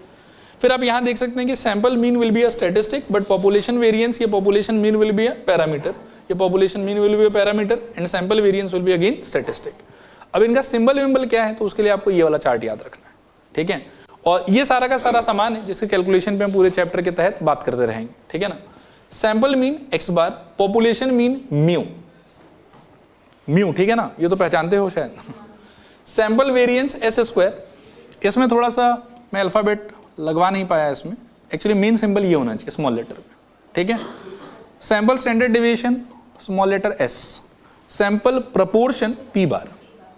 फिर आप यहां देख सकते हैं कि sample mean will be a statistic, but population variance, ये population mean will be a parameter, ये population mean will be a parameter, and sample variance will be again statistic. अब इनका सिंबल विम्बल क्या है, तो उसके लिए आपको ये वाला चार्ट याद रखना है, ठीक है। और ये सारा का सारा सामान है जिसके कैलकुलेशन पे हम पूरे चैप्टर के तहत बात करते रहेंगे, ठीक है ना। सैंपल मीन एक्स बार, पॉपुलेशन मीन म्यू, म्यू, ठीक है ना, ये तो पहचानते हो शायद। सैंपल वेरिएंस एस स्क्वायर, इसमें थोड़ा सा मैं अल्फाबेट लगवा नहीं पाया इसमें, एक्चुअली मेन सिंबल ये होना चाहिए स्मॉल लेटर में, ठीक है। Sample standard deviation small letter S, sample proportion P bar,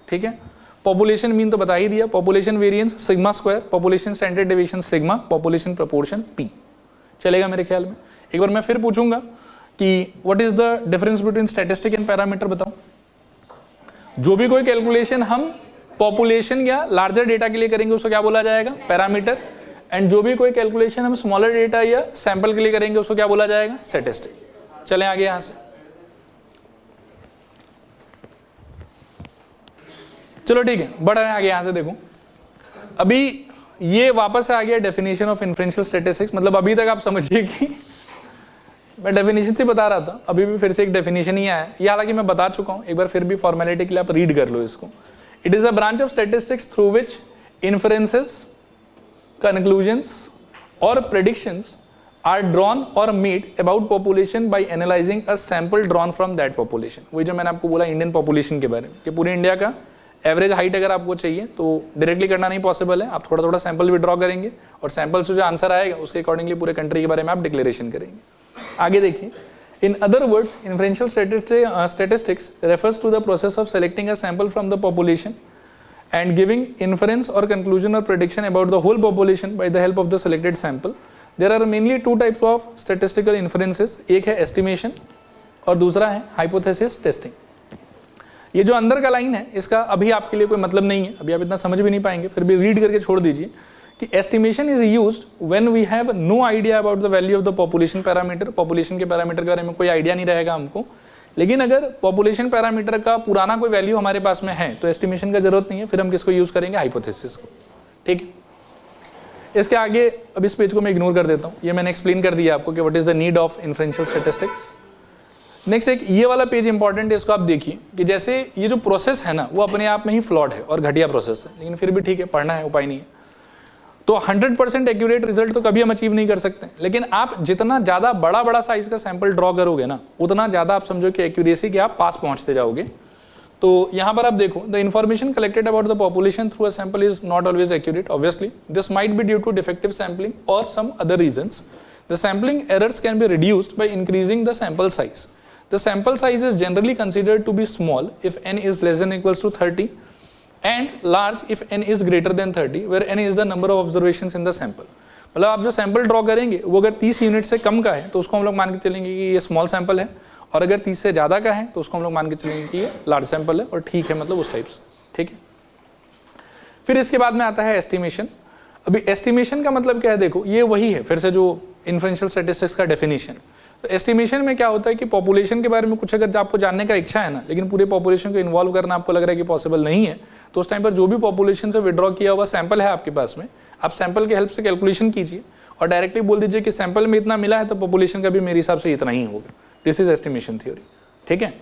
ठीक है। पॉपुलेशन मीन तो बता ही दिया, population variance sigma square, population standard division sigma, population proportion P. चलेगा मेरे ख्याल में? एक बार मैं फिर पूछूंगा कि what is the difference between statistic and parameter, बताओ। जो भी कोई कैलकुलेशन हम पॉपुलेशन या लार्जर डेटा के लिए करेंगे उसको क्या बोला जाएगा? पैरामीटर, एंड जो भी कोई कैलकुलेशन हम स्मॉलर डेटा या सैंपल के लिए करेंगे उसको क्या बोला जाएगा? स्टैटिस्टिक। चलें आगे यहां से, चलो ठीक है, बढ़ रहे हैं आगे यहां से। देखो अभी ये वापस आ गया डेफिनेशन ऑफ इन्फ्रेंशियल स्टैटिस्टिक्स, मतलब अभी तक आप समझिए कि मैं डेफिनेशन से बता रहा था, अभी भी फिर से एक डेफिनेशन ही आया, ये हालांकि मैं बता चुका हूं, एक बार फिर भी फॉर्मेलिटी के लिए आप रीड कर लो इसको। It is a branch of statistics through which inferences, conclusions और predictions are drawn or made about population by analyzing a sample drawn from that population। वही जो मैंने आपको बोला इंडियन पॉपुलेशन के बारे में कि पूरे इंडिया का एवरेज हाइट अगर आपको चाहिए तो डायरेक्टली करना नहीं पॉसिबल है, आप थोड़ा थोड़ा सैंपल भी ड्रॉ करेंगे और सैंपल से जो आंसर आएगा उसके अकॉर्डिंगली पूरे कंट्री के बारे में आप डिक्लेरेशन करेंगे। आगे देखिए, in other words inferential statistics refers to the process of selecting a sample from the population and giving inference or conclusion or prediction about the whole population by the help of the selected sample। There are mainly two types of statistical inferences, एक है estimation और दूसरा है hypothesis testing। ये जो अंदर का line है इसका अभी आपके लिए कोई मतलब नहीं है, अभी आप इतना समझ भी नहीं पाएंगे, फिर भी रीड करके छोड़ दीजिए कि estimation is used when we have no idea about the value of the population parameter। population के पैरामीटर के बारे में कोई आइडिया नहीं रहेगा हमको, लेकिन अगर पॉपुलेशन पैरामीटर का पुराना कोई वैल्यू हमारे पास में है तो एस्टिमेशन का जरूरत नहीं है, फिर हम किसको यूज करेंगे? हाइपोथेसिस को, ठीक है। इसके आगे अब इस पेज को मैं इग्नोर कर देता हूं, ये मैंने एक्सप्लेन कर दिया आपको कि what is the need of inferential statistics. Next एक ये वाला पेज इंपॉर्टेंट है, इसको आप देखिए कि जैसे ये जो प्रोसेस है ना वो अपने आप में ही फ्लॉड है और घटिया प्रोसेस है, लेकिन फिर भी ठीक है, पढ़ना है, उपाय नहीं है। तो 100% एक्यूरेट रिजल्ट तो कभी हम अचीव नहीं कर सकते, लेकिन आप जितना ज़्यादा बड़ा साइज का सैंपल ड्रॉ करोगे ना, उतना ज़्यादा आप समझो कि एक्यूरेसी के आप पास पहुँचते जाओगे। तो यहाँ पर आप देखो, the information collected about the population through a sample is not always accurate, obviously this might be due to defective sampling और some other reasons. The sampling errors can be reduced by increasing the sample size. The sample size is generally considered to be small if n is less than or equals to 30 and large if n is greater than 30, where n is the number of observations in the sample। मतलब आप जो sample draw करेंगे वो अगर 30 unit से कम का है तो उसको हम लोग मान के चलेंगे कि ये स्मॉल सैंपल है, और अगर 30 से ज़्यादा का है तो उसको हम लोग मान के चलेंगे कि ये लार्ज सैंपल है और ठीक है, मतलब उस टाइप से, ठीक है। फिर इसके बाद में आता है एस्टिमेशन। अभी एस्टिमेशन का मतलब क्या है, देखो ये वही है फिर से जो इन्फ्रेंशियल स्टैटिस्टिक्स का डेफिनेशन। तो एस्टिमेशन में क्या होता है कि पॉपुलेशन के बारे में कुछ अगर आपको जानने का इच्छा है ना, लेकिन पूरे पॉपुलेशन को इन्वॉल्व करना आपको लग रहा है कि पॉसिबल नहीं है, तो उस टाइम पर जो भी पॉपुलेशन से विड्रॉ किया हुआ सैंपल है आपके पास में, आप सैंपल की हेल्प से कैलकुलेशन कीजिए और डायरेक्टली बोल दीजिए कि सैंपल में इतना मिला है तो पॉपुलेशन का भी मेरे हिसाब से इतना ही होगा। दिस इज एस्टिमेशन थ्योरी, ठीक है।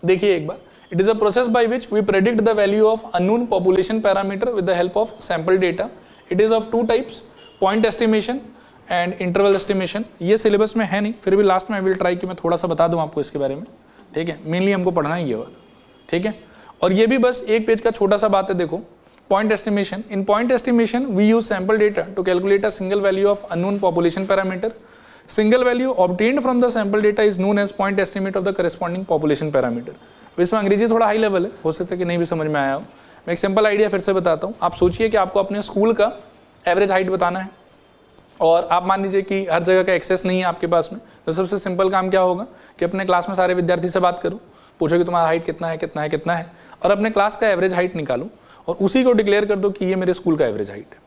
देखिए एक बार, it is a process by which we predict the value of unknown population parameter with the help of sample data. It is of two types, point estimation and interval estimation. ये syllabus में है नहीं, फिर भी last में I will try कि मैं थोड़ा सा बता दूं आपको इसके बारे में, ठीक है। मेनली हमको पढ़ना ही है वाला, ठीक है। और ये भी बस एक पेज का छोटा सा बात है। देखो point estimation, in point estimation we use sample data to calculate a single value of unknown population parameter. Single value obtained from the sample data is known as point estimate of the corresponding population parameter. इसमें अंग्रेजी थोड़ा high level है, हो सकता है कि नहीं भी समझ में आया हो। मैं एक सिंपल आइडिया फिर से बताता हूँ। आप सोचिए कि आपको अपने स्कूल का एवरेज हाइट बताना है और आप मान लीजिए कि हर जगह का एक्सेस नहीं है आपके पास में, तो सबसे सिंपल काम क्या होगा कि अपने क्लास में सारे विद्यार्थी से बात करो, पूछो कि तुम्हारा हाइट कितना है, कितना है, कितना है, और अपने क्लास का एवरेज हाइट निकालो और उसी को डिक्लेयर कर दो कि ये मेरे स्कूल का एवरेज हाइट है।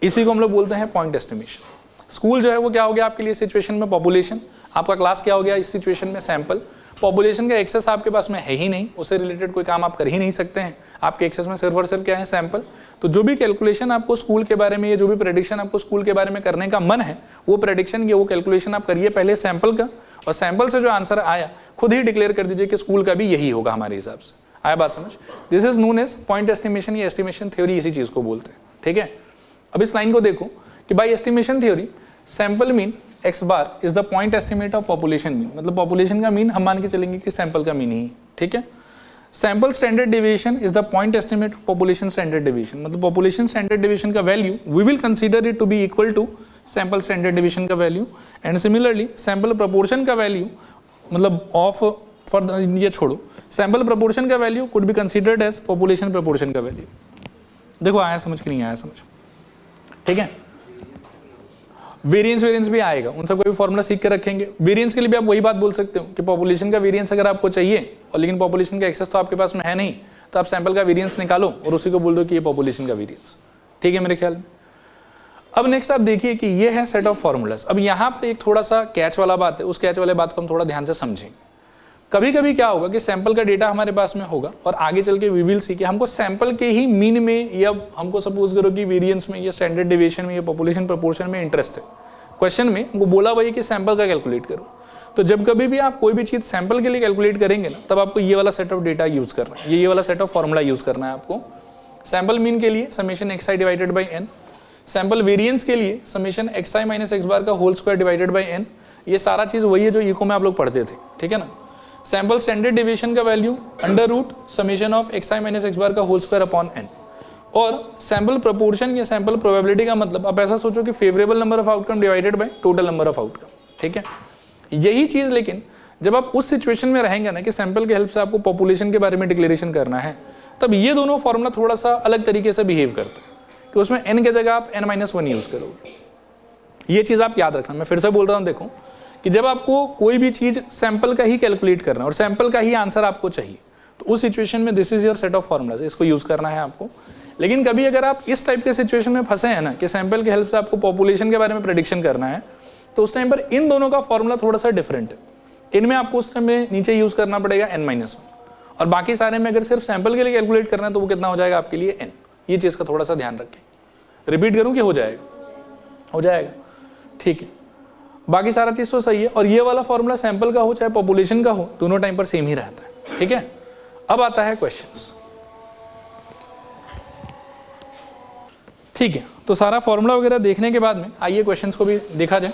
इसी को हम लोग बोलते हैं पॉइंट एस्टिमेशन। स्कूल जो है वो क्या हो गया आपके लिए सिचुएशन में पॉपुलेशन, आपका क्लास क्या हो गया इस सिचुएशन में सैंपल। पॉपुलेशन का एक्सेस आपके पास में है ही नहीं, उससे रिलेटेड कोई काम आप कर ही नहीं सकते हैं, आपके एक्सेस में सिर्फ और सिर्फ क्या है सैंपल। तो जो भी कैलकुलेशन आपको स्कूल के बारे में, ये जो भी प्रेडिक्शन आपको स्कूल के बारे में करने का मन है, वो प्रेडिक्शन ये वो कैलकुलेशन आप करिए पहले सैंपल का, और सैंपल से जो आंसर आया खुद ही डिक्लेयर कर दीजिए कि स्कूल का भी यही होगा हमारे हिसाब से। आया बात समझ? This is known as point estimation. ये एस्टिमेशन थ्योरी इसी चीज को बोलते हैं, ठीक है। अब इस लाइन को देखो कि by estimation theory sample mean x bar is the point estimate of population mean. मतलब पॉपुलेशन का मीन हम मान के चलेंगे कि सैंपल का मीन ही, ठीक है। Sample standard deviation is the point estimate of population standard deviation. मतलब पॉपुलेशन स्टैंडर्ड डेविएशन का value we will consider it to be equal to sample standard deviation का value. And similarly sample proportion का value, मतलब of for ये छोड़ो, sample proportion का value could be considered as population proportion का value. देखो आया समझ कि नहीं आया समझ, ठीक है। वेरिएंस भी आएगा, उन सबको भी फॉर्मूला सीख के रखेंगे। वेरिएंस के लिए भी आप वही बात बोल सकते हो कि पॉपुलेशन का वेरिएंस अगर आपको चाहिए और लेकिन पॉपुलेशन का एक्सेस तो आपके पास में है नहीं, तो आप सैंपल का वेरिएंस निकालो और उसी को बोल दो कि ये पॉपुलेशन का वेरिएंस, ठीक है मेरे ख्याल में। अब नेक्स्ट आप देखिए कि ये है सेट ऑफ फॉर्मूलाज। अब यहाँ पर एक थोड़ा सा कैच वाला बात है, उस कैच वाले बात को हम थोड़ा ध्यान से समझेंगे। कभी कभी क्या होगा कि सैंपल का डेटा हमारे पास में होगा और आगे चल के वी विल सी कि हमको सैंपल के ही मीन में, या हमको सपोज करो कि वेरिएंस में या स्टैंडर्ड डेविएशन में या पॉपुलेशन प्रपोर्शन में इंटरेस्ट है। क्वेश्चन में हमको बोला वही कि सैंपल का कैलकुलेट करो। तो जब कभी भी आप कोई भी चीज सैंपल के लिए कैलकुलेट करेंगे ना, तब आपको ये वाला सेट ऑफ डेटा यूज करना है, ये वाला सेट ऑफ फॉर्मूला यूज करना है आपको। सैंपल मीन के लिए summation xi divided by n, sample variance के लिए summation xi minus x bar का whole square divided by n। ये सारा चीज वही है जो इको में आप लोग पढ़ते थे, ठीक है ना। सैंपल स्टैंडर्ड डेविएशन का value under root summation of xi minus x bar का होल स्क्वायर अपॉन n। और सैंपल प्रपोर्शन या सैंपल प्रोबेबिलिटी का मतलब आप ऐसा सोचो कि favourable number of outcome divided by total number of outcome, ठीक है। यही चीज लेकिन जब आप उस सिचुएशन में रहेंगे ना कि सैंपल के हेल्प से आपको पॉपुलेशन के बारे में डिक्लेरेशन करना है, तब ये दोनों फॉर्मूला थोड़ा सा अलग तरीके से बिहेव करते हैं कि उसमें n के जगह आप n-1 यूज करोगे। ये चीज आप याद रखना। मैं फिर से बोल रहा हूँ, देखो कि जब आपको कोई भी चीज सैंपल का ही कैलकुलेट करना है और सैंपल का ही आंसर आपको चाहिए, तो उस सिचुएशन में this is your set of formulas, इसको यूज करना है आपको। लेकिन कभी अगर आप इस टाइप के सिचुएशन में फंसे हैं ना कि सैंपल के हेल्प से आपको पॉपुलेशन के बारे में प्रेडिक्शन करना है, तो उस टाइम पर इन दोनों का फॉर्मूला थोड़ा सा डिफरेंट है। इनमें आपको उस समय नीचे यूज करना पड़ेगा n-1, और बाकी सारे में अगर सिर्फ सैंपल के लिए कैलकुलेट करना है तो वो कितना हो जाएगा आपके लिए n। ये चीज का थोड़ा सा ध्यान रखें। रिपीट करूं कि हो जाएगा? हो जाएगा, ठीक है। बाकी सारा चीज तो सही है। और ये वाला फॉर्मूला सैंपल का हो चाहे पॉपुलेशन का हो, दोनों टाइम पर सेम ही रहता है, ठीक है। अब आता है क्वेश्चंस, ठीक है। तो सारा फॉर्मूला वगैरह देखने के बाद में आइए क्वेश्चंस को भी देखा जाए।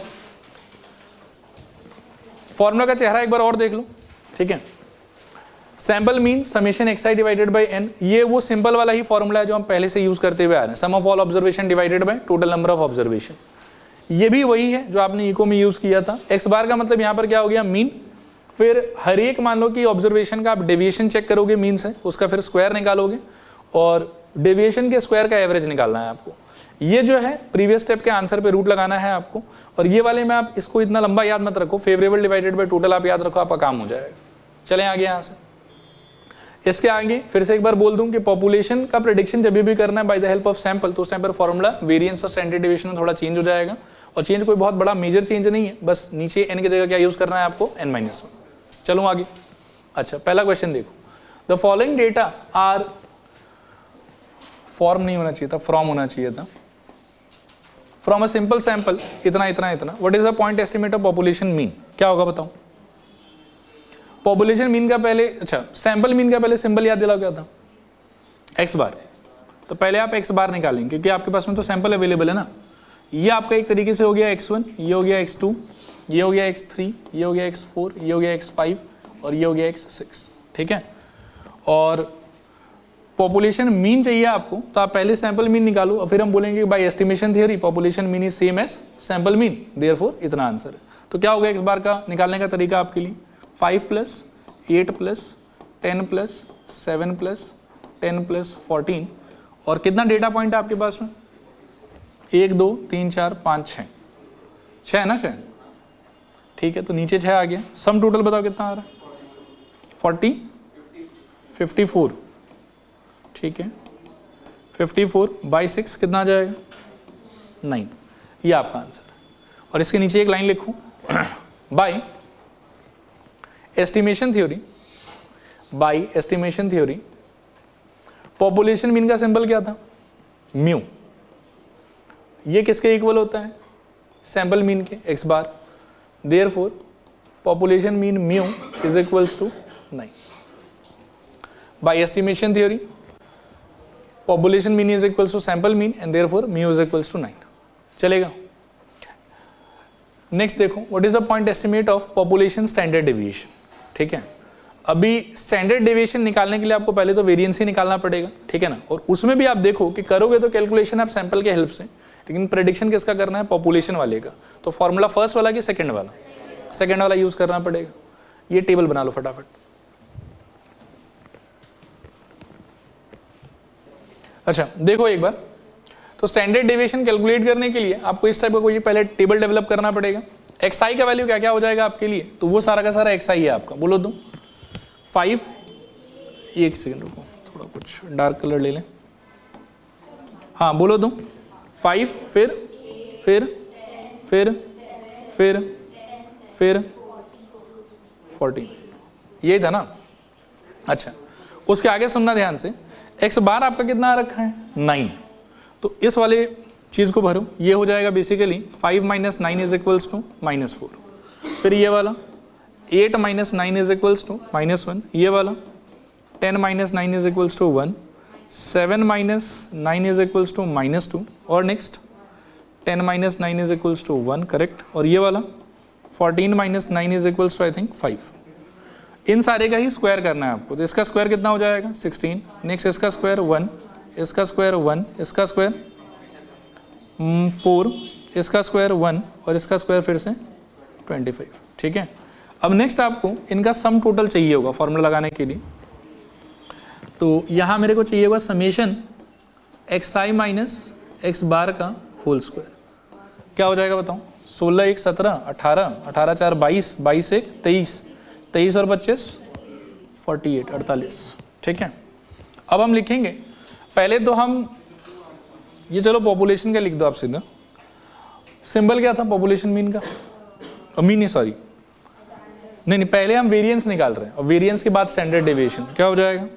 फॉर्मूला का चेहरा एक बार और देख लो, ठीक है। Sample mean summation x i divided by n, ये वो सिंपल वाला ही फॉर्मूला है जो हम पहले से यूज करते हुए आ रहे हैं। Sum of all observation divided by total number of observation, ये भी वही है जो आपने इको में यूज किया था। एक्स बार का मतलब यहाँ पर क्या हो गया, मीन। फिर हर एक मान लो कि ऑब्जर्वेशन का आप डेविएशन चेक करोगे मीन से, उसका फिर स्क्वायर निकालोगे और डेविएशन के स्क्वायर का एवरेज निकालना है आपको। ये जो है प्रीवियस स्टेप के आंसर पे रूट लगाना है आपको। और ये वाले में आप इसको इतना लंबा याद मत रखो, फेवरेबल डिवाइडेड बाय टोटल आप याद रखो, आपका काम हो जाएगा। चलें आगे यहाँ से। इसके आगे फिर से एक बार बोल दूं कि पॉपुलेशन का प्रेडिक्शन जब भी करना है by the help of sample, तो उस टाइम पर फॉर्मूला वेरिएंस और स्टैंडर्ड डेविएशन में थोड़ा चेंज हो जाएगा। और चेंज कोई बहुत बड़ा मेजर चेंज नहीं है, बस नीचे n की जगह क्या यूज करना है आपको, n-1। चलो आगे। अच्छा, पहला क्वेश्चन देखो। The following data are, form नहीं होना चाहिए था, फ्रॉम होना चाहिए था। फ्रॉम अ सिंपल सैंपल इतना इतना इतना, what is the point estimate of population mean, क्या होगा बताओ। पॉपुलेशन मीन का पहले, अच्छा सैंपल मीन का पहले सिंबल याद दिलाओ क्या था, एक्स बार। तो पहले आप एक्स बार निकालेंगे क्योंकि आपके पास में तो सैंपल अवेलेबल है ना। ये आपका एक तरीके से हो गया x1, ये हो गया x2, ये हो गया x3, ये हो गया x4, ये हो गया x5 और ये हो गया x6, ठीक है। और पॉपुलेशन मीन चाहिए आपको, तो आप पहले सैंपल मीन निकालो और फिर हम बोलेंगे by estimation theory population mean is same as sample mean, therefore इतना आंसर है। तो क्या होगा एक्स बार का निकालने का तरीका आपके लिए, 5 + 8 + 10 + 7 + 10 + 14 और कितना डेटा पॉइंट है आपके पास में, 1 2 3 4 5 6, 6 है ना, 6, ठीक है। तो नीचे 6 आ गया। सम टोटल बताओ कितना आ रहा है, 40 54, ठीक है। 54/6 कितना आ जाएगा, 9, ये आपका आंसर है। और इसके नीचे एक लाइन लिखूं, by estimation theory population mean का सिंबल क्या था, म्यू। ये किसके इक्वल होता है, सैंपल मीन के, x bar. Therefore population mean mu is equals to 9। By estimation theory population mean is equals to sample mean and therefore mu is equals to 9। चलेगा। Next देखो, what is the point estimate of population standard deviation, ठीक है। अभी standard deviation निकालने के लिए आपको पहले तो वेरिएंस ही निकालना पड़ेगा, ठीक है ना। और उसमें भी आप देखो कि करोगे तो कैलकुलेशन आप सैंपल के हेल्प से, लेकिन प्रेडिक्शन किसका करना है, पॉपुलेशन वाले का। तो फॉर्मूला फर्स्ट वाला कि सेकंड वाला, सेकंड वाला यूज करना पड़ेगा। ये टेबल बना लो फटाफट। अच्छा देखो एक बार, तो स्टैंडर्ड डेविएशन कैलकुलेट करने के लिए आपको इस टाइप का कोई पहले टेबल डेवलप करना पड़ेगा। xi का वैल्यू क्या क्या हो जाएगा आपके लिए, तो वो सारा का सारा xi है आपका। बोलो दो 5, एक सेकंड रुको, थोड़ा कुछ डार्क कलर ले लें। हाँ बोलो दो 5, फिर 40, यही था ना। अच्छा उसके आगे सुनना ध्यान से, एक्स बार आपका कितना आ रखा है, 9। तो इस वाले चीज को भरो, ये हो जाएगा बेसिकली 5 - 9 इज इक्वल्स टू -4। फिर ये वाला 8 - 9 इज इक्वल्स टू -1। ये वाला 10 - 9 is equals to 1। 7 - 9 is equals to -2। और next 10 - 9 is equals to 1, correct. और ये वाला 14 - 9 is equals to I think 5। इन सारे का ही स्क्वायर करना है आपको। तो इसका स्क्वायर कितना हो जाएगा, 16। नेक्स्ट इसका स्क्वायर 1, इसका स्क्वायर 1, इसका स्क्वायर 4, इसका स्क्वायर 1 और इसका स्क्वायर फिर से 25, ठीक है। अब नेक्स्ट आपको इनका सम टोटल चाहिए होगा फॉर्मूला लगाने के लिए। तो यहाँ मेरे को चाहिए होगा summation xi minus x bar का होल स्क्वायर। क्या हो जाएगा बताओ, 16 1 17, 18, 18 4 22, 22 1 23, 23 और 25 48, 48, ठीक है। अब हम लिखेंगे, पहले तो हम ये चलो पॉपुलेशन का लिख दो आप सीधा। सिंबल क्या था पॉपुलेशन मीन का, मीन सॉरी नहीं, पहले हम वेरिएंस निकाल रहे हैं और वेरिएंस के बाद स्टैंडर्ड डेविएशन। क्या हो जाएगा,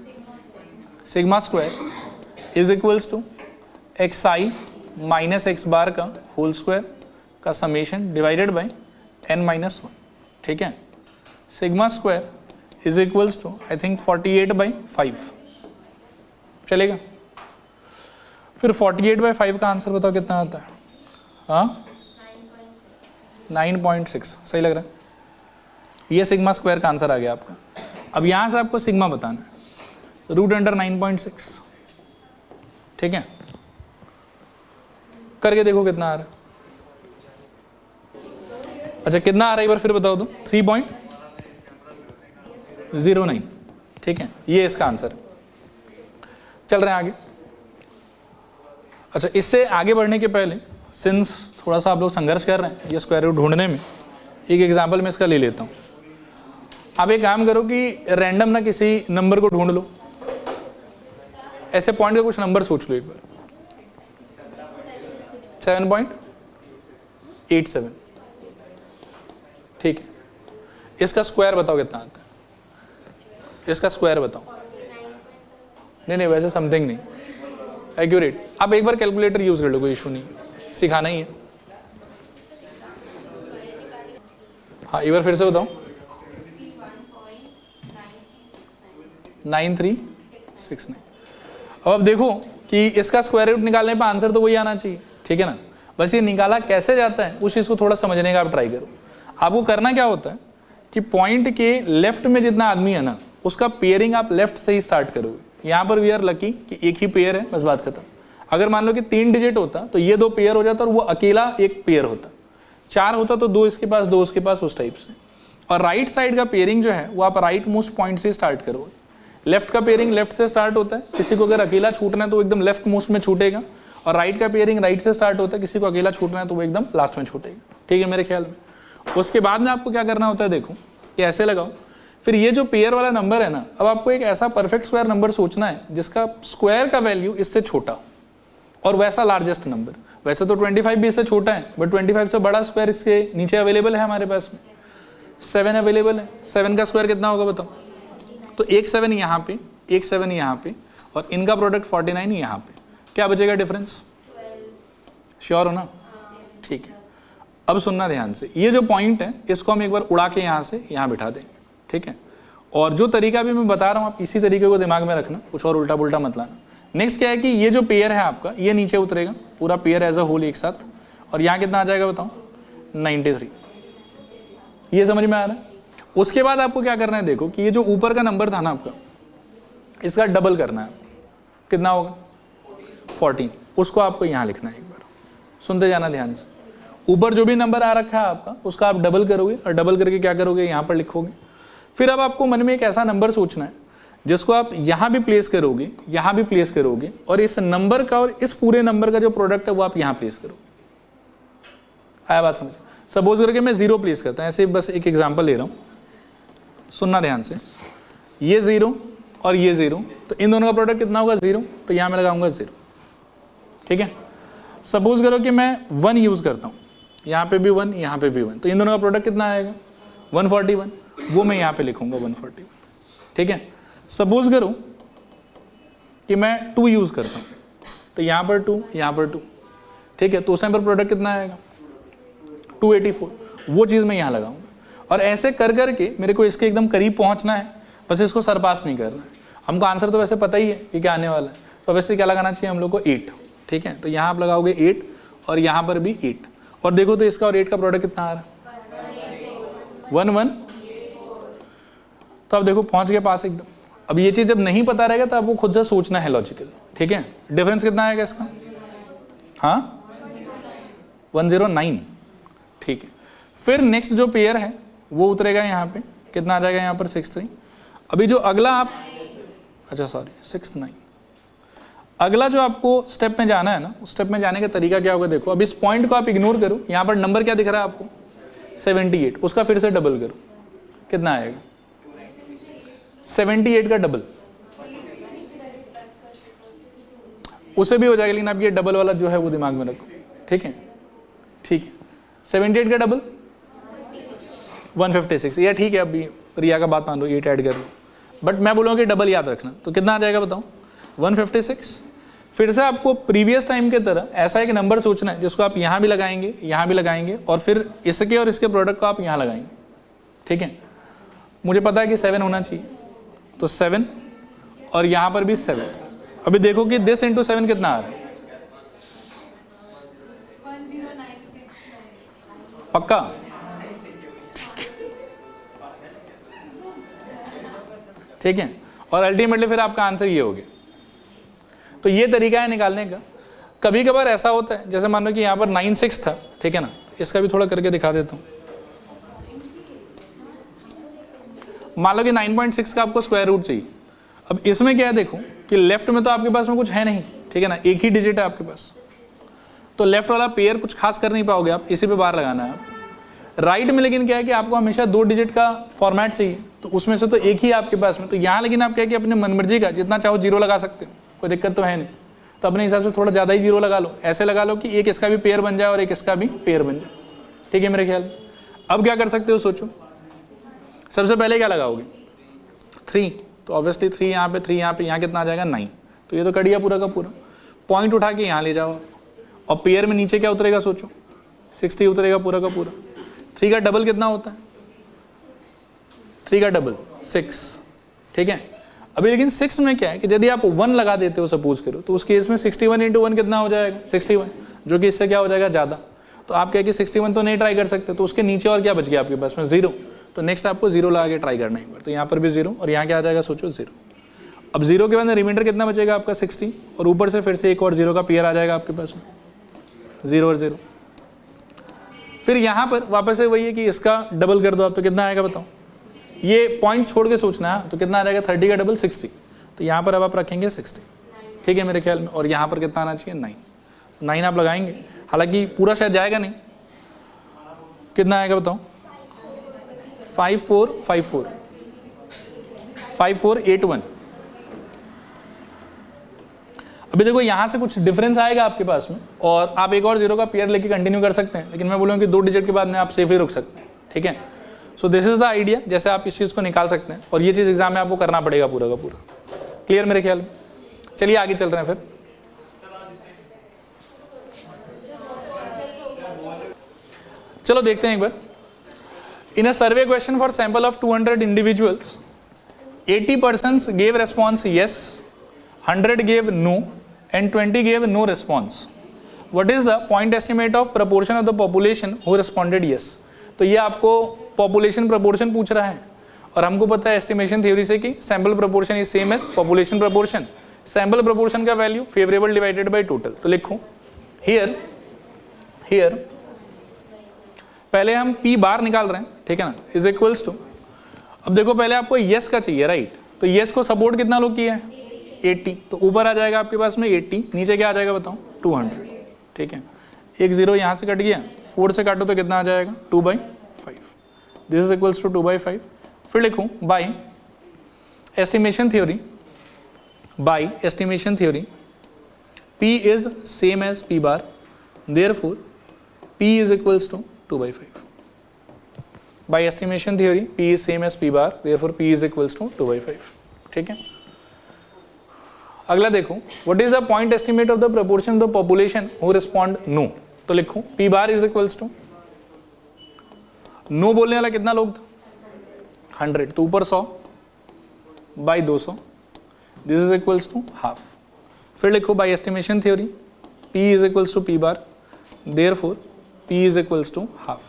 sigma square is equals to xi minus x bar का होल स्क्वायर का summation divided by n minus 1, ठीक है। Sigma square is equals to I think 48/5 चलेगा। फिर 48/5 का आंसर बताओ कितना आता है? हाँ 9.6, सही लग रहा है। ये सिग्मा स्क्वायर का आंसर आ गया आपका। अब यहां से आपको सिग्मा बताना है, रूट अंडर 9.6, ठीक है। करके देखो कितना आ रहा है। अच्छा कितना आ रहा है एक बार फिर बताओ तो? 3.09, ठीक है। ये इसका आंसर है। चल रहे हैं आगे। अच्छा इससे आगे बढ़ने के पहले, सिंस थोड़ा सा आप लोग संघर्ष कर रहे हैं ये स्क्वायर रूट ढूंढने में, एक एग्जाम्पल मैं इसका ले लेता हूँ। आप एक काम करो कि रैंडम ना किसी नंबर को ढूंढ लो, ऐसे पॉइंट का कुछ नंबर सोच लो एक बार। 7.87, ठीक है। इसका स्क्वायर बताओ कितना आता है? इसका स्क्वायर बताओ। नहीं वैसे समथिंग नहीं, एक्यूरेट। आप एक बार कैलकुलेटर यूज कर लो, कोई इशू नहीं, सिखाना ही है। हाँ एक बार फिर से बताओ। 9369। अब देखो कि इसका स्क्वायर रूट निकालने पर आंसर तो वही आना चाहिए, ठीक है ना। बस ये निकाला कैसे जाता है उस चीज को थोड़ा समझने का आप ट्राई करो। आपको करना क्या होता है कि पॉइंट के लेफ्ट में जितना आदमी है ना, उसका पेयरिंग आप लेफ्ट से ही स्टार्ट करोगे। यहाँ पर वी आर लकी कि एक ही पेयर है, बस बात खत्म। अगर मान लो कि 3 डिजिट होता तो ये 2 पेयर हो जाता और वो अकेला एक पेयर होता। 4 होता तो 2 इसके पास 2 उसके पास, उस टाइप से। और राइट साइड का पेयरिंग जो है वो आप राइट मोस्ट पॉइंट से स्टार्ट करोगे। लेफ्ट का पेयरिंग लेफ्ट से स्टार्ट होता है, किसी को अगर अकेला छूटना है तो एकदम लेफ्ट मोस्ट में छूटेगा। और राइट का पेयरिंग राइट से स्टार्ट होता है, किसी को अकेला छूटना है तो वो एकदम लास्ट में छूटेगा, ठीक है मेरे ख्याल में। उसके बाद में आपको क्या करना होता है, देखो कि ऐसे लगाओ। फिर ये जो पेयर वाला नंबर है ना, अब आपको एक ऐसा परफेक्ट स्क्वायर नंबर सोचना है जिसका स्क्वायर का वैल्यू इससे छोटा हो और वैसा लार्जेस्ट नंबर। वैसे तो 25 भी इससे छोटा है, बट 25 से बड़ा स्क्वायर इसके नीचे अवेलेबल है हमारे पास में। 7 अवेलेबल है। 7 का स्क्वायर कितना होगा बताओ? तो एक 7 यहाँ पे, एक 7 यहाँ पे, और इनका प्रोडक्ट 49 यहाँ पे। क्या बचेगा डिफरेंस? श्योर हो ना? ठीक है। अब सुनना ध्यान से, ये जो पॉइंट है इसको हम एक बार उड़ा के यहाँ से यहाँ बिठा देंगे, ठीक है। और जो तरीका भी मैं बता रहा हूँ आप इसी तरीके को दिमाग में रखना, कुछ और उल्टा पुल्टा मत लाना। नेक्स्ट क्या है कि ये जो पेयर है आपका, ये नीचे उतरेगा पूरा पेयर एज अ होल एक साथ, और यहाँ कितना आ जाएगा बताओ? 93। ये समझ में आ रहा है? उसके बाद आपको क्या करना है, देखो कि ये जो ऊपर का नंबर था ना आपका, इसका डबल करना है। कितना होगा? 14। उसको आपको यहाँ लिखना है। एक बार सुनते जाना ध्यान से। ऊपर जो भी नंबर आ रखा है आपका, उसका आप डबल करोगे, और डबल करके क्या करोगे, यहाँ पर लिखोगे। फिर अब आपको मन में एक ऐसा नंबर सोचना है जिसको आप यहाँ भी प्लेस करोगे, यहाँ भी प्लेस करोगे, और इस नंबर का और इस पूरे नंबर का जो प्रोडक्ट है वो आप यहाँ प्लेस करोगे। आया बात समझ? सपोज करके मैं 0 प्लेस करता हूँ, ऐसे बस एक एग्जांपल ले रहा हूँ, सुनना ध्यान से। ये 0 और ये 0, तो इन दोनों का प्रोडक्ट कितना होगा? 0। तो यहाँ मैं लगाऊंगा 0, ठीक है। सपोज करो कि मैं 1 यूज करता हूँ, यहाँ पे भी 1, यहाँ पे भी 1, तो इन दोनों का प्रोडक्ट कितना आएगा? 141। वो मैं यहाँ पे लिखूंगा 141, ठीक है। सपोज करो कि मैं 2 यूज करता हूँ, तो यहाँ पर 2, यहाँ पर 2, ठीक है। तो उस टाइम पर प्रोडक्ट कितना आएगा? 284। वो चीज़ मैं यहाँ लगाऊंगा। और ऐसे कर करके मेरे को इसके एकदम करीब पहुँचना है, बस इसको सरपास नहीं करना है। हमको आंसर तो वैसे पता ही है कि क्या आने वाला है, तो ऑब्वियसली क्या लगाना चाहिए हम लोग को? 8, ठीक है। तो यहाँ आप लगाओगे 8 और यहाँ पर भी 8, और देखो तो इसका और 8 का प्रोडक्ट कितना आ रहा है? 11। तो अब देखो पहुँच गए पास एकदम। अब ये चीज़ जब नहीं पता रहेगा तो आपको खुद से सोचना है लॉजिकल, ठीक है। डिफरेंस कितना आएगा इसका? हाँ 109, ठीक है। फिर नेक्स्ट जो पेयर है वो उतरेगा यहाँ पे, कितना आ जाएगा यहाँ पर? 63। अभी जो अगला आप, अच्छा सॉरी 69, अगला जो आपको स्टेप में जाना है ना, उस स्टेप में जाने का तरीका क्या होगा? देखो अब इस पॉइंट को आप इग्नोर करो, यहाँ पर नंबर क्या दिख रहा है आपको? 78। उसका फिर से डबल करो, कितना आएगा? 78 का डबल। उसे भी हो जाएगा, लेकिन आप ये डबल वाला जो है वो दिमाग में रखो, ठीक है, ठीक है। 78 का डबल 156, या ठीक है। अभी रिया का बात मान लो, 8 ऐड कर लो, बट मैं बोलूँगा कि डबल याद रखना। तो कितना आ जाएगा बताओ? 156 फिर से आपको प्रीवियस टाइम के तरह ऐसा एक नंबर सोचना है जिसको आप यहाँ भी लगाएंगे और फिर इसके और इसके प्रोडक्ट को आप यहाँ लगाएंगे, ठीक है। मुझे पता है कि 7 होना चाहिए, तो 7 और यहाँ पर भी 7। अभी देखो कि दिस इंटू 7 कितना आ रहा है, पक्का? ठीक है, और अल्टीमेटली फिर आपका आंसर ये हो गया। तो ये तरीका है निकालने का। कभी कभार ऐसा होता है, जैसे मान लो कि यहाँ पर 9 6 था, ठीक है ना, इसका भी थोड़ा करके दिखा देता हूँ। मान लो कि 9.6 का आपको स्क्वायर रूट चाहिए। अब इसमें क्या है, देखो कि लेफ्ट में तो आपके पास में कुछ है नहीं, ठीक है ना, एक ही डिजिट है आपके पास, तो लेफ्ट वाला पेयर कुछ खास कर नहीं पाओगे आप, इसी पे बार लगाना है आप। राइट में लेकिन क्या है कि आपको हमेशा 2 डिजिट का फॉर्मेट चाहिए, तो उसमें से तो एक ही आपके पास में, तो यहाँ लेकिन आप क्या है कि अपने मनमर्जी का जितना चाहो 0 लगा सकते हो, कोई दिक्कत तो है नहीं। तो अपने हिसाब से थोड़ा ज़्यादा ही 0 लगा लो, ऐसे लगा लो कि एक इसका भी पेयर बन जाए और एक इसका भी पेयर बन जाए, ठीक है मेरे ख्याल। अब क्या कर सकते हो सोचो, सबसे पहले क्या लगाओगे, 3, तो ऑब्वियसली 3 यहाँ पे, 3 यहाँ पे, यहाँ कितना आ जाएगा 9, तो ये तो कट गया पूरा का पूरा। पॉइंट उठा के यहाँ ले जाओ और पेयर में नीचे क्या उतरेगा सोचो, 60 उतरेगा पूरा का पूरा। 3 का डबल कितना होता है, 3 का डबल 6, ठीक है। अभी लेकिन 6 में क्या है कि यदि आप 1 लगा देते हो सपोज करो, तो उस केस में 61 × 1 कितना हो जाएगा, 61, जो कि इससे क्या हो जाएगा ज़्यादा। तो आप क्या कि 61 तो नहीं ट्राई कर सकते, तो उसके नीचे और क्या बच गया आपके पास में 0, तो नेक्स्ट आपको 0 लगा के ट्राई करना है एक बार। तो यहाँ पर भी 0 और यहाँ क्या आ जाएगा सोचो 0। अब 0 के बाद रिमाइंडर कितना बचेगा आपका 60, और ऊपर से फिर से एक और 0 का पेयर आ जाएगा आपके पास में, 0 और 0। फिर यहाँ पर वापस से वही है कि इसका डबल कर दो आप, तो कितना आएगा बताओ, ये पॉइंट छोड़ के सोचना है, तो कितना आ जाएगा 30 का डबल 60, तो यहाँ पर अब आप रखेंगे 60, ठीक है मेरे ख्याल में। और यहाँ पर कितना आना चाहिए 9 आप लगाएंगे, हालांकि पूरा शायद जाएगा नहीं, कितना आएगा बताओ, 5481। अभी देखो यहाँ से कुछ डिफरेंस आएगा आपके पास में, और आप एक और 0 का पेयर लेके कंटिन्यू कर सकते हैं, लेकिन मैं बोलूँगा कि 2 डिजिट के बाद में आप सेफली रुक सकते हैं, ठीक है। So this is the idea, जैसे आप इस चीज़ को निकाल सकते हैं, और ये चीज़ एग्जाम में आपको करना पड़ेगा पूरा का पूरा। क्लियर मेरे ख्याल में? चलिए आगे चल रहे हैं फिर। चलो देखते हैं एक बार। In a survey question for sample of 200 individuals, 80% gave response yes, 100 gave no, and 20 gave no response. What is the point estimate of proportion of the population who responded yes? तो ये आपको पॉपुलेशन प्रपोर्शन पूछ रहा है, और हमको पता है एस्टिमेशन थ्योरी से कि sample proportion is same as population proportion. Sample proportion का value favourable divided by total. तो लिखो हियर पहले हम पी बार निकाल रहे हैं, ठीक है ना, इज इक्वल्स टू, अब देखो पहले आपको यस का चाहिए, राइट, तो यस को सपोर्ट कितना लोग किया है 80, तो ऊपर आ जाएगा आपके पास में 80, नीचे क्या आ जाएगा बताओ 200, ठीक है। एक 0 यहाँ से कट गया, 4 से काटो तो कितना आ जाएगा 2/5, दिस इज इक्वल्स टू 2/5। फिर लिखूँ by estimation theory P is same as P bar, therefore P is equals to 2/5. By estimation theory P is same as P bar, therefore P is equals to 2/5, ठीक है। अगला देखो, what is the point estimate of the proportion of the population who respond no? तो लिखो P bar is equals to, no बोलने वाला कितना लोग था 100, तो ऊपर 100 by 200, this is equals to half। फिर लिखो by estimation theory P is equals to P bar, therefore P is equals to half।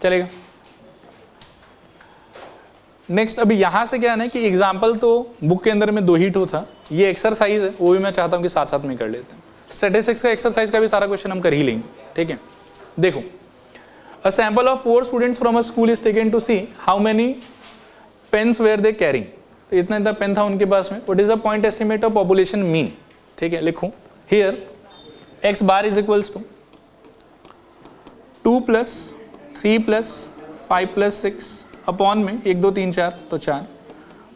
चलेगा। नेक्स्ट अभी यहां से क्या है ना कि एग्जाम्पल तो बुक के अंदर में 2 ही था, ये एक्सरसाइज है वो भी मैं चाहता हूं कि साथ साथ में कर लेते हैं। स्टैटिस्टिक्स का एक्सरसाइज का भी सारा क्वेश्चन हम कर ही लेंगे, ठीक है। देखो, a sample of 4 students from a school is taken to see how many pens were दे कैरिंग, तो इतना पेन था उनके पास में। What is the point estimate of population mean, ठीक है। लिखूं here x bar is equals to 2 + 3 + 5 + 6 upon में 1 2 3 4 तो 4,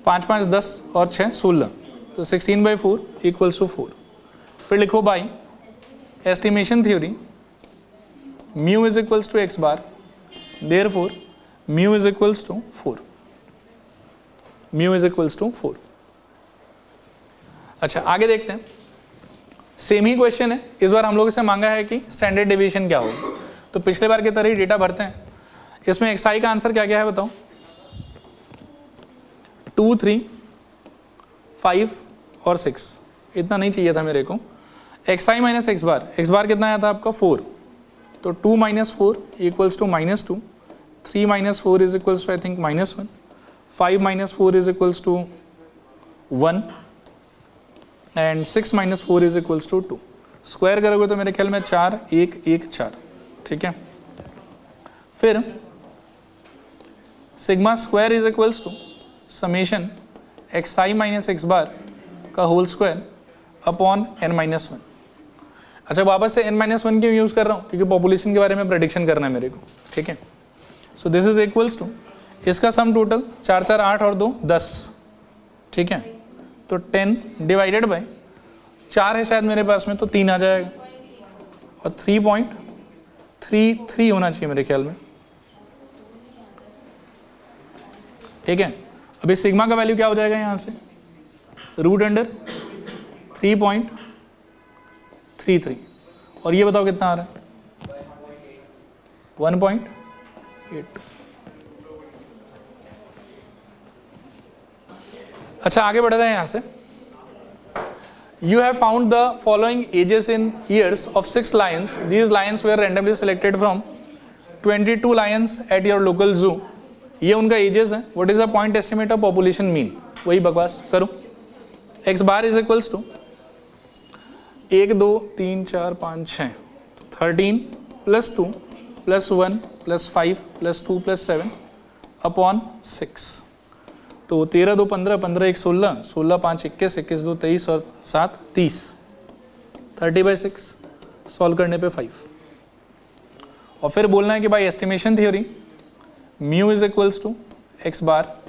5 5 10 और 6 16, तो 16/4 इक्वल्स टू 4। फिर लिखो by estimation theory mu is equals to x bar, therefore mu is equals to 4, mu is equals to 4। अच्छा आगे देखते हैं, सेम ही क्वेश्चन है, इस बार हम लोग से मांगा है कि स्टैंडर्ड डेविएशन क्या होगा। तो पिछले बार की तरह ही डेटा भरते हैं। इसमें एक्सआई का आंसर क्या क्या है बताओ? 2, 3, 5 और 6, इतना नहीं चाहिए था मेरे को। एक्सआई माइनस एक्स बार कितना आया था आपका? 4, तो 2 - 4 equals to -2, 3 - 4 is equals to I think -1, 5 - 4 is equals to 1 and 6 - 4 is equals to 2। Square करोगे तो मेरे ख्याल में 4, 1, 1, 4, ठीक है। फिर sigma square is equals to summation x i minus x bar का होल स्क्वायर अपॉन n-1। अच्छा वापस से n-1 क्यों यूज़ कर रहा हूँ? क्योंकि पॉपुलेशन के बारे में प्रेडिक्शन करना है मेरे को, ठीक है। So this is equals to, इसका सम टोटल 4, 4, 8 और 2 10, ठीक है। तो 10 डिवाइडेड बाय 4 है शायद मेरे पास में, तो 3 आ जाएगा और 3.33 होना चाहिए मेरे ख्याल में, ठीक है। अभी सिग्मा का वैल्यू क्या हो जाएगा यहाँ से? √3.33 और ये बताओ कितना आ रहा है? 1.82। अच्छा आगे बढ़ रहे हैं यहाँ से। You have found the following ages in years of 6 lions. These lions were randomly selected from 22 lions at your local zoo. ये उनका एजेस है। What is the point estimate of population mean? वही बकवास करो। x bar is equals to 1, 2, 3, 4, 5, 6, 13 + 2 + 1 + 5 + 2 + 7 upon 6। तो 13, 2, 15, 15, 1, 16, 16, 5, 21, 21, 2, 23 और 7, 30, 30/6 solve करने पे 5। और फिर बोलना है कि by estimation theory mu is equals to x bar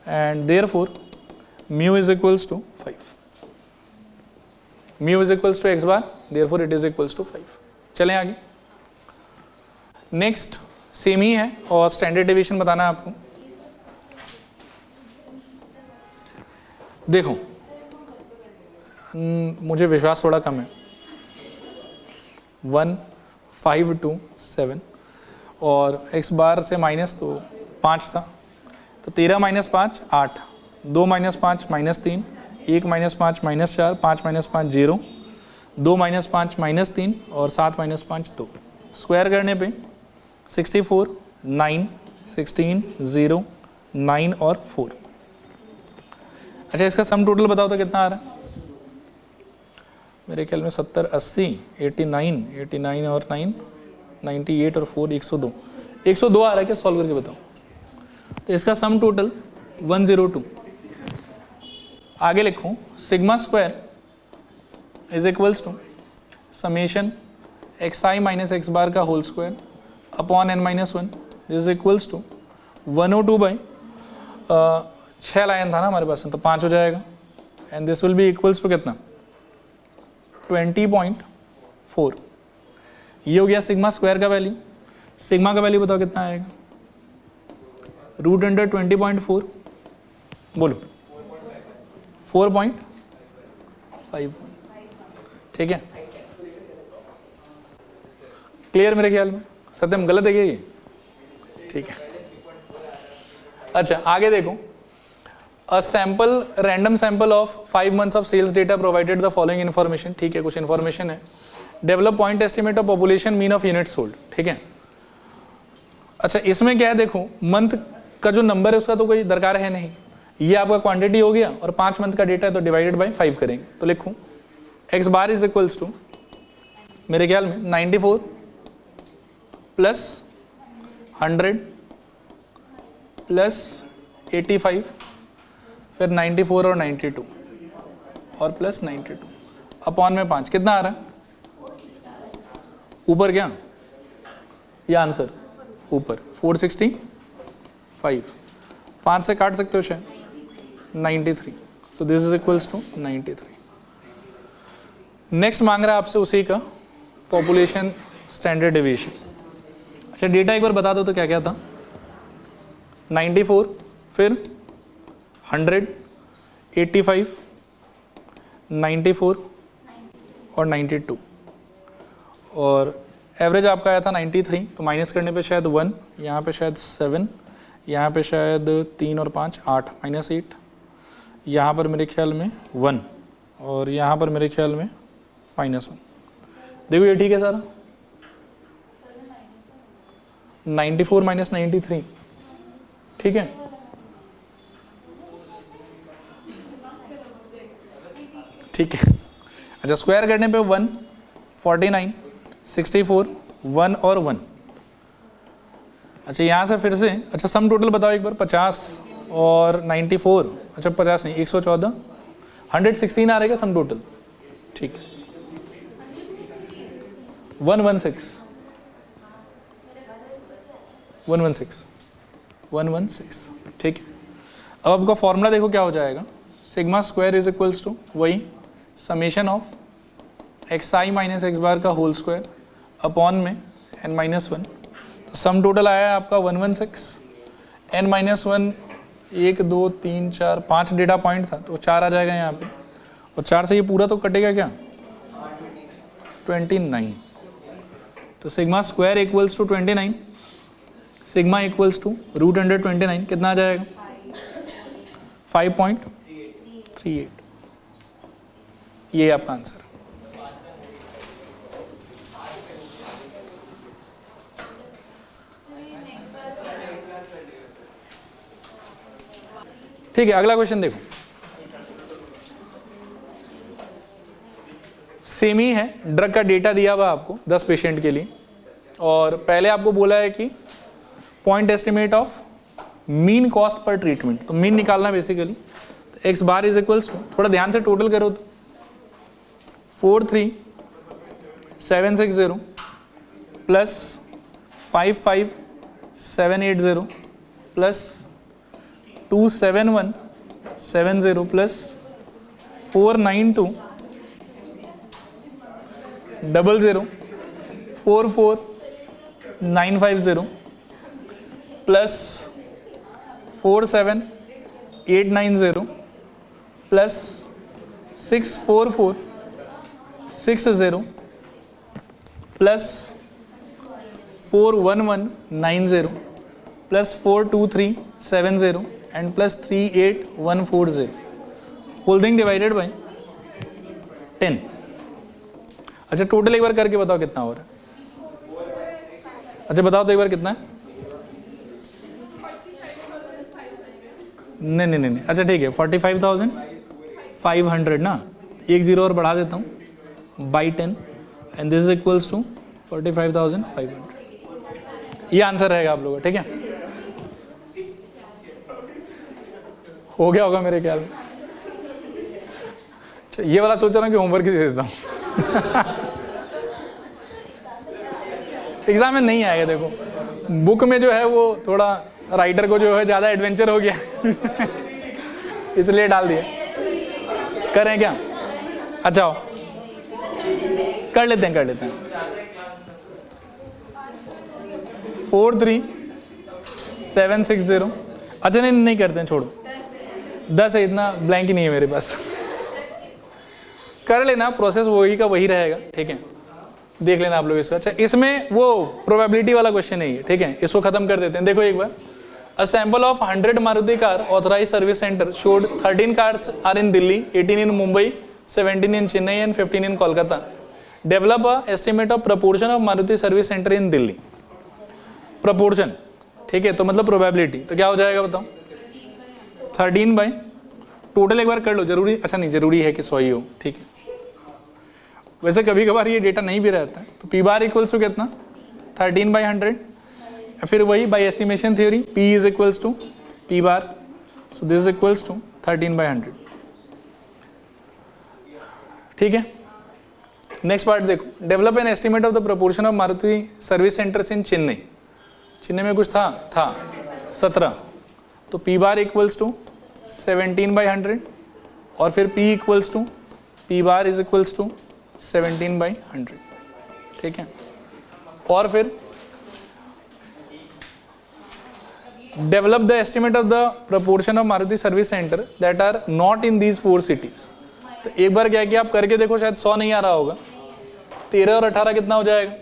and therefore mu is equals to 5। Mu is equals to x bar, therefore it is equals to 5। चलें आगे। नेक्स्ट सेम ही है और स्टैंडर्ड डेविएशन बताना है आपको। देखो मुझे विश्वास थोड़ा कम है। 1, 5, 2, 7 और x बार से माइनस तो 5 था, तो 13 - 5 8, 2 - 5 -3, 1 - 5 -4, 5 - 5 0, 2 - 5 -3 और 7 - 5 2। स्क्वायर करने पे 64, 9, 16, 0, 9 और 4। अच्छा इसका सम टोटल बताओ तो कितना आ रहा है? मेरे ख्याल में 70, 80, 89, 89 और 9, 98 और 4, 102, 102 आ रहा है क्या? सॉल्व करके बताओ। तो इसका सम टोटल 102। आगे लिखो sigma square is equals to summation x i minus x bar का whole square upon n-1। This is equals to 102 / 6 line था ना हमारे पास में, तो 5 हो जाएगा and this will be equals to कितना? 20.4। ये हो गया सिग्मा स्क्वायर का वैल्यू। सिग्मा का वैल्यू बताओ कितना आएगा? √20.4 बोलो 4.5, ठीक है। क्लियर मेरे ख्याल में? सत्यम गलत है क्या ये? ठीक है। अच्छा आगे देखो। A sample, random sample of 5 months of sales data provided the following information, ठीक है, कुछ information है। Develop point estimate of population mean of units sold, ठीक है। अच्छा इसमें क्या है देखो, मंथ का जो नंबर है उसका तो कोई दरकार है नहीं, ये आपका क्वांटिटी हो गया और 5 मंथ का डेटा है तो डिवाइडेड बाय 5 करेंगे। तो लिखूं x bar is equals to मेरे ख्याल में 94 + 100 + 85 फिर 94 और 92 और प्लस 92 अपॉन में 5 कितना आ रहा है? ऊपर क्या? ये आंसर ऊपर 465, 5 से काट सकते हो शायद 93। So this is equals to 93। Next मांग रहा है आपसे उसी का पॉपुलेशन स्टैंडर्ड डेविएशन। अच्छा डेटा एक बार बता दो तो क्या क्या था? 94 फिर 100, 85, 94 और 92, और एवरेज आपका आया था 93, तो माइनस करने पे शायद 1, यहाँ पे शायद 7, यहाँ पे शायद 3 और 5 8, -8, यहाँ पर मेरे ख्याल में 1, और यहाँ पर मेरे ख्याल में -1। देखो ये ठीक है सारा, 94 - 93, ठीक है। ठीक है, अच्छा स्क्वायर करने पे 1, 49, 64, 1 और 1। अच्छा यहाँ से फिर से, अच्छा सम टोटल बताओ एक बार, 50 और 94, अच्छा 50 नहीं 114, 116 आ रहेगा सम टोटल, ठीक है। 116, 116, ठीक है। अब आपका फॉर्मूला देखो क्या हो जाएगा, sigma square is equals to वही summation of xi minus x bar का होल स्क्वायर अपॉन में n-1। तो सम टोटल आया है आपका 116, n-1 1 2 3 4 5 डेटा पॉइंट था, तो 4 आ जाएगा यहाँ पे, और 4 से ये पूरा तो कटेगा क्या, 29। तो sigma square equals to 29, sigma equals to √129, कितना आ जाएगा 5.38, ये आपका आंसर। ठीक है, अगला क्वेश्चन देखो, सेम ही है, ड्रग का डेटा दिया हुआ आपको 10 पेशेंट के लिए, और पहले आपको बोला है कि point estimate of mean cost per treatment, तो मीन निकालना बेसिकली। तो x bar is equals to, थोड़ा ध्यान से टोटल करो तो 43760 plus 55780 plus 27170 plus 49200 44950 plus 47890 plus 64460 plus 41190 plus 42370 and plus 38140, whole thing divided by 10। अच्छा टोटल एक बार करके बताओ कितना हो रहा है, अच्छा बताओ तो एक बार कितना है, नहीं, अच्छा ठीक है 45,500 ना, एक जीरो और बढ़ा देता हूँ by 10 and this is equals to 45,500, ये आंसर रहेगा आप लोगों का, ठीक है। हो गया होगा मेरे ख्याल में। अच्छा ये वाला सोच रहा हूँ कि होमवर्क ही दे देता हूँ एग्जाम में नहीं आएगा, देखो बुक में जो है वो थोड़ा राइटर को जो है ज़्यादा एडवेंचर हो गया इसलिए डाल दिया। करें क्या, अच्छा हो कर लेते हैं 43760, अच्छा नहीं करते हैं, छोड़ो 10 है, इतना ब्लैंक ही नहीं है मेरे पास कर लेना, प्रोसेस वही का वही रहेगा, ठीक है, देख लेना आप लोग इसका। अच्छा इसमें वो प्रोबेबिलिटी वाला क्वेश्चन नहीं है, ठीक है, इसको खत्म कर देते हैं। देखो एक बार, a sample of 100 Maruti car authorised service centre showed 13 cars are in Delhi, 18 in Mumbai, 17 in Chennai and 15 in Kolkata. Develop a estimate of proportion of Maruti service center in Delhi. Proportion, ठीक है, तो मतलब प्रोबेबिलिटी, तो क्या हो जाएगा बताओ 13 बाई टोटल एक बार कर लो, जरूरी, अच्छा नहीं जरूरी है कि 100 ही हो, ठीक है, वैसे कभी कभार ये डेटा नहीं भी रहता है। तो पी बार इक्वल्स टू कितना 13/100, फिर वही by estimation theory p is equals to p bar, so this is equals to 13/100, ठीक है। नेक्स्ट पार्ट देखो, develop an estimate of the proportion of Maruti service centres in Chennai. Chennai में कुछ था 17, तो पी बार इक्वल्स टू 17/100 और फिर p equals to p bar is equals to 17/100, ठीक है। और फिर develop the estimate of the proportion of Maruti service centre that are not in these 4 cities। तो एक बार क्या किया, आप करके देखो, शायद 100 नहीं आ रहा होगा। 13 और 18 कितना हो जाएगा?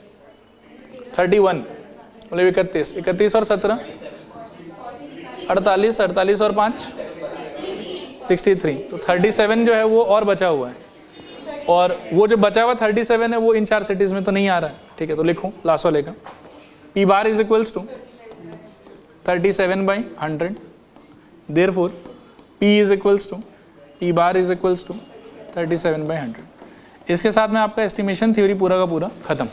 31, मतलब 31, 31 और 17 48, 48 और 5 63, तो 37 जो है वो और बचा हुआ है, और वो जो बचा हुआ 37 है वो इन 4 सिटीज़ में तो नहीं आ रहा है, ठीक है। तो लिखूँ लास्ट वाले का, P bar is equals to 37/100, therefore P is equals to, P bar is equals to 37/100। इसके साथ में आपका एस्टिमेशन थ्योरी पूरा का पूरा खत्म।